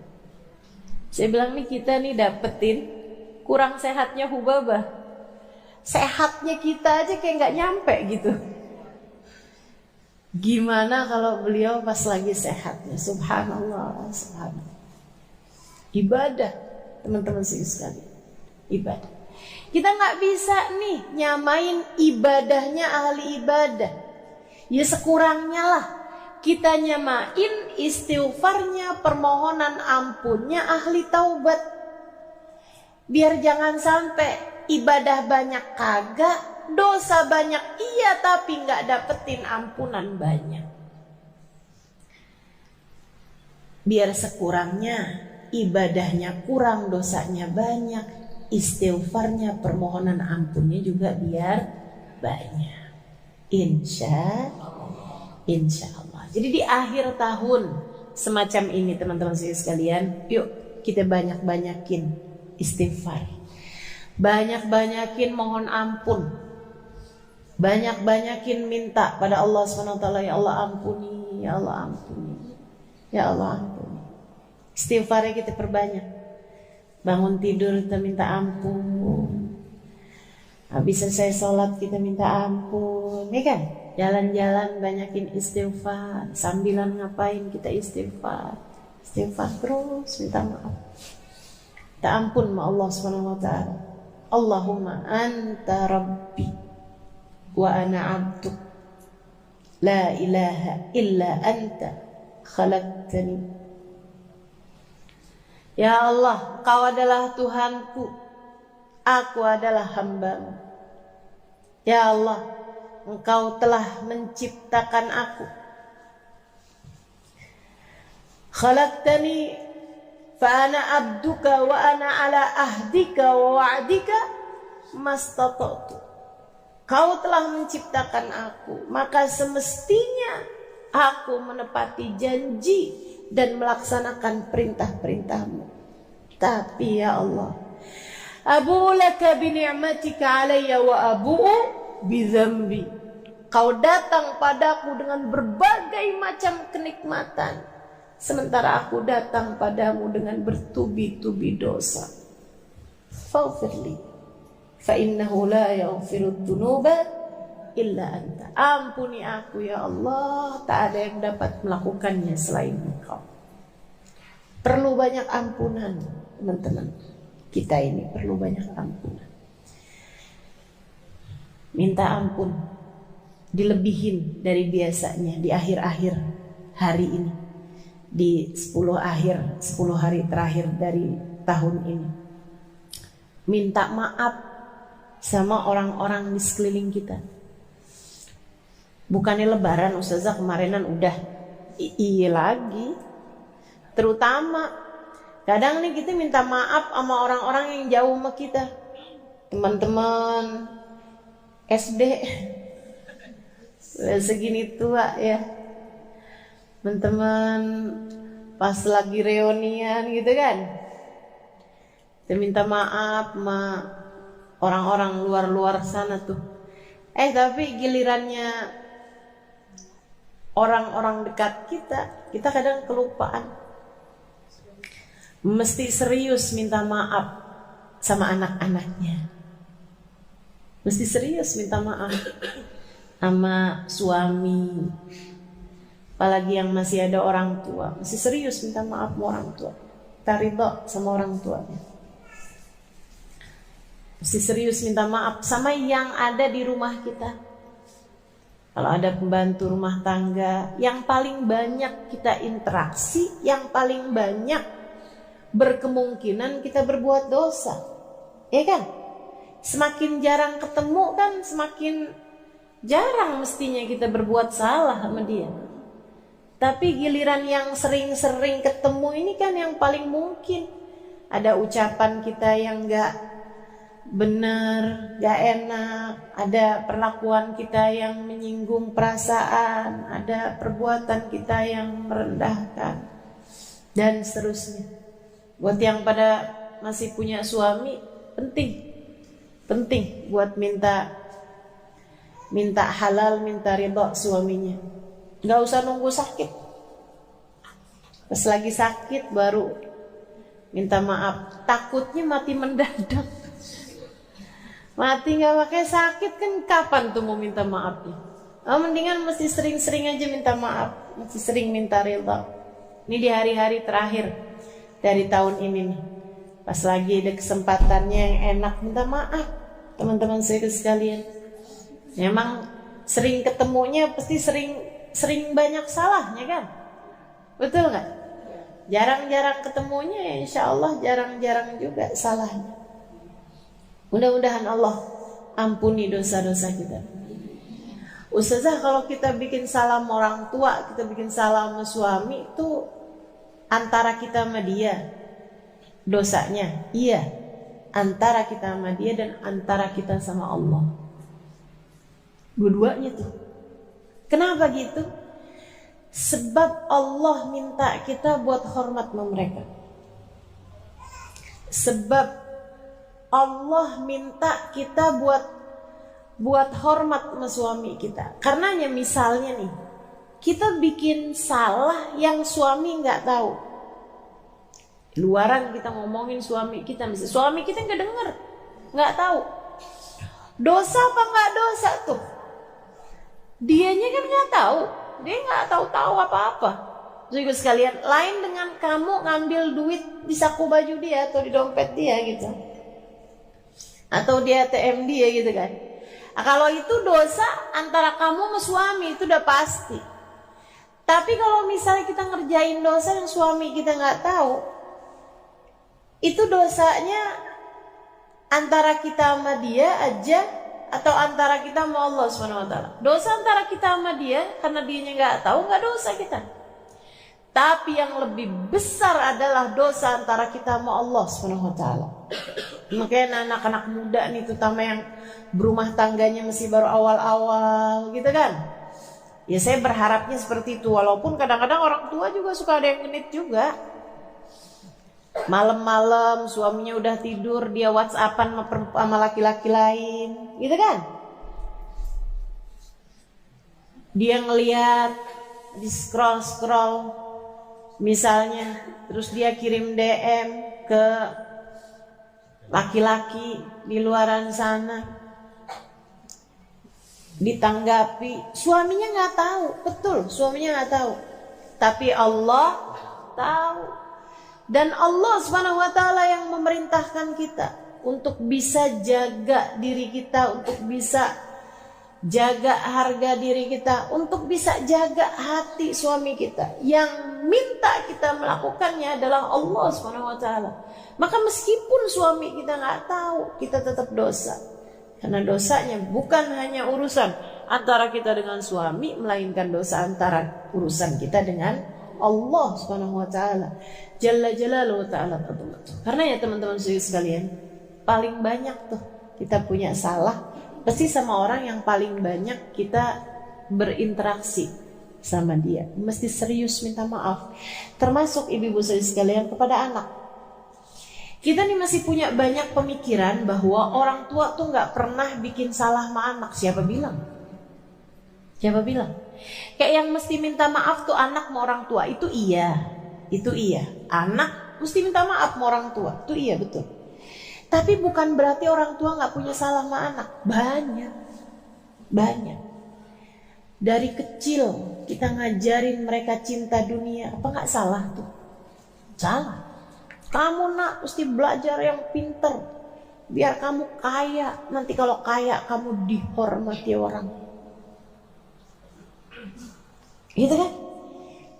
Saya bilang nih kita nih dapetin kurang sehatnya Hubabah. Sehatnya kita aja kayak gak nyampe gitu. Gimana kalau beliau pas lagi sehatnya? Subhanallah, subhanallah. Ibadah, teman-teman sekalian. Ibadah. Kita nggak bisa nih nyamain ibadahnya ahli ibadah. Ya sekurangnya lah kita nyamain istighfarnya, permohonan ampunnya ahli taubat. Biar jangan sampai ibadah banyak kagak, dosa banyak iya tapi nggak dapetin ampunan banyak. Biar sekurangnya ibadahnya kurang, dosanya banyak. Istighfarnya, permohonan ampunnya juga biar banyak. Insya Allah. Jadi di akhir tahun semacam ini teman-teman sekalian, yuk kita banyak-banyakin istighfar. Banyak-banyakin mohon ampun. Banyak-banyakin minta pada Allah SWT, ya Allah ampuni, ya Allah ampuni, ya Allah ampuni. Istighfarnya kita perbanyak. Bangun tidur kita minta ampun. Habis selesai sholat kita minta ampun. Ini kan jalan-jalan banyakin istighfar. Sambilan ngapain kita istighfar. Istighfar terus minta maaf. Minta ampun sama Allah SWT. Allahumma anta rabbi wa ana abduk. La ilaha illa anta khalaqtani. Ya Allah, Engkau adalah Tuhanku, aku adalah hamba-Mu. Ya Allah, Engkau telah menciptakan aku. Khalaqtani fa ana abduka wa ana ala ahdika wa wa'dika mastata'tu. Kau telah menciptakan aku, maka semestinya aku menepati janji dan melaksanakan perintah-perintah-Mu. Tapi ya Allah, abu'u laka bi ni'matika alayya wa abu'u bi dzambi. Kau datang padaku dengan berbagai macam kenikmatan, sementara aku datang padamu dengan bertubi-tubi dosa. Faghfirli fa innahu la yaghfiru dzunuba illa anta. Ampuni aku ya Allah, tak ada yang dapat melakukannya selain Engkau. Perlu banyak ampunan, teman-teman. Kita ini perlu banyak ampunan. Minta ampun dilebihin dari biasanya di akhir-akhir hari ini, di 10 hari terakhir dari tahun ini. Minta maaf sama orang-orang di sekeliling kita. Bukannya lebaran, Ustazah kemarinan udah. Iya lagi. Terutama kadang nih kita minta maaf sama orang-orang yang jauh sama kita. Teman-teman SD segini tua ya. Teman-teman pas lagi reunian gitu kan. Kita minta maaf sama orang-orang luar-luar sana tuh. Tapi gilirannya orang-orang dekat kita kadang kelupaan. Mesti serius minta maaf sama anak-anaknya. Mesti serius minta maaf sama suami. Apalagi yang masih ada orang tua, mesti serius minta maaf sama orang tua. Kita ridho sama orang tuanya. Mesti serius minta maaf sama yang ada di rumah kita. Kalau ada pembantu rumah tangga, yang paling banyak kita interaksi, yang paling banyak berkemungkinan kita berbuat dosa. Ya kan? Semakin jarang ketemu kan semakin jarang mestinya kita berbuat salah sama dia. Tapi giliran yang sering-sering ketemu ini kan yang paling mungkin. Ada ucapan kita yang gak benar, gak enak. Ada perlakuan kita yang menyinggung perasaan. Ada perbuatan kita yang merendahkan. Dan seterusnya. Buat yang pada masih punya suami, penting buat minta halal, minta ridha suaminya. Gak usah nunggu sakit. Pas lagi sakit baru minta maaf. Takutnya mati mendadak. Mati gak pakai sakit kan kapan tuh mau minta maafnya? Mendingan mesti sering-sering aja minta maaf, mesti sering minta ridha. Ini di hari-hari terakhir dari tahun ini nih. Pas lagi ada kesempatannya yang enak, minta maaf teman-teman saya sekalian. Memang sering ketemunya pasti sering banyak salahnya kan? Betul nggak? Jarang-jarang ketemunya ya insya Allah jarang-jarang juga salahnya. Mudah-mudahan Allah ampuni dosa-dosa kita. Ustazah, kalau kita bikin salah sama orang tua, kita bikin salah sama suami, itu antara kita sama dia dosanya? Iya, antara kita sama dia dan antara kita sama Allah. Dua-duanya tuh. Kenapa gitu? Sebab Allah minta kita buat hormat sama mereka. Sebab Allah minta kita buat hormat sama suami kita. Karenanya misalnya nih, kita bikin salah yang suami nggak tahu. Luaran kita ngomongin suami kita, misalnya suami kita nggak denger, nggak tahu. Dosa apa nggak dosa tuh? Dianya kan nggak tahu, dia nggak tahu apa-apa. Juga sekalian, lain dengan kamu ngambil duit di saku baju dia atau di dompet dia gitu, atau di ATM dia gitu kan. Nah, kalau itu dosa antara kamu sama suami itu udah pasti. Tapi kalau misalnya kita ngerjain dosa yang suami kita nggak tahu, itu dosanya antara kita sama dia aja atau antara kita sama Allah SWT. Dosa antara kita sama dia karena dianya nggak tahu, nggak dosa kita. Tapi yang lebih besar adalah dosa antara kita sama Allah SWT. Makanya anak-anak muda nih, terutama yang berumah tangganya masih baru awal-awal gitu kan. Ya saya berharapnya seperti itu. Walaupun kadang-kadang orang tua juga suka ada yang genit juga. Malam-malam suaminya udah tidur, dia WhatsAppan sama laki-laki lain, gitu kan? Dia ngeliat, di scroll misalnya, terus dia kirim DM ke laki-laki di luaran sana, ditanggapi, suaminya nggak tahu, betul, suaminya nggak tahu, tapi Allah tahu. Dan Allah SWT yang memerintahkan kita untuk bisa jaga diri kita, untuk bisa jaga harga diri kita, untuk bisa jaga hati suami kita. Yang minta kita melakukannya adalah Allah SWT. Maka meskipun suami kita nggak tahu, kita tetap dosa. Karena dosanya bukan hanya urusan antara kita dengan suami, melainkan dosa antara urusan kita dengan Allah Subhanahu wa taala. Jalla jalaluhu ta'ala. Karena ya teman-teman sekalian, paling banyak tuh kita punya salah pasti sama orang yang paling banyak kita berinteraksi sama dia. Mesti serius minta maaf. Termasuk ibu-ibu sekalian kepada anak. Kita nih masih punya banyak pemikiran bahwa orang tua tuh gak pernah bikin salah sama anak. Siapa bilang? Siapa bilang? Kayak yang mesti minta maaf tuh anak sama orang tua. Itu iya. Anak mesti minta maaf sama orang tua. Itu iya, betul. Tapi bukan berarti orang tua gak punya salah sama anak. Banyak. Dari kecil kita ngajarin mereka cinta dunia. Apa gak salah tuh? Salah. Kamu nak mesti belajar yang pinter, biar kamu kaya. Nanti kalau kaya kamu dihormati orang. Gitu kan?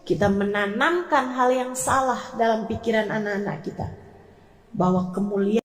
Kita menanamkan hal yang salah dalam pikiran anak-anak kita, bahwa kemuliaan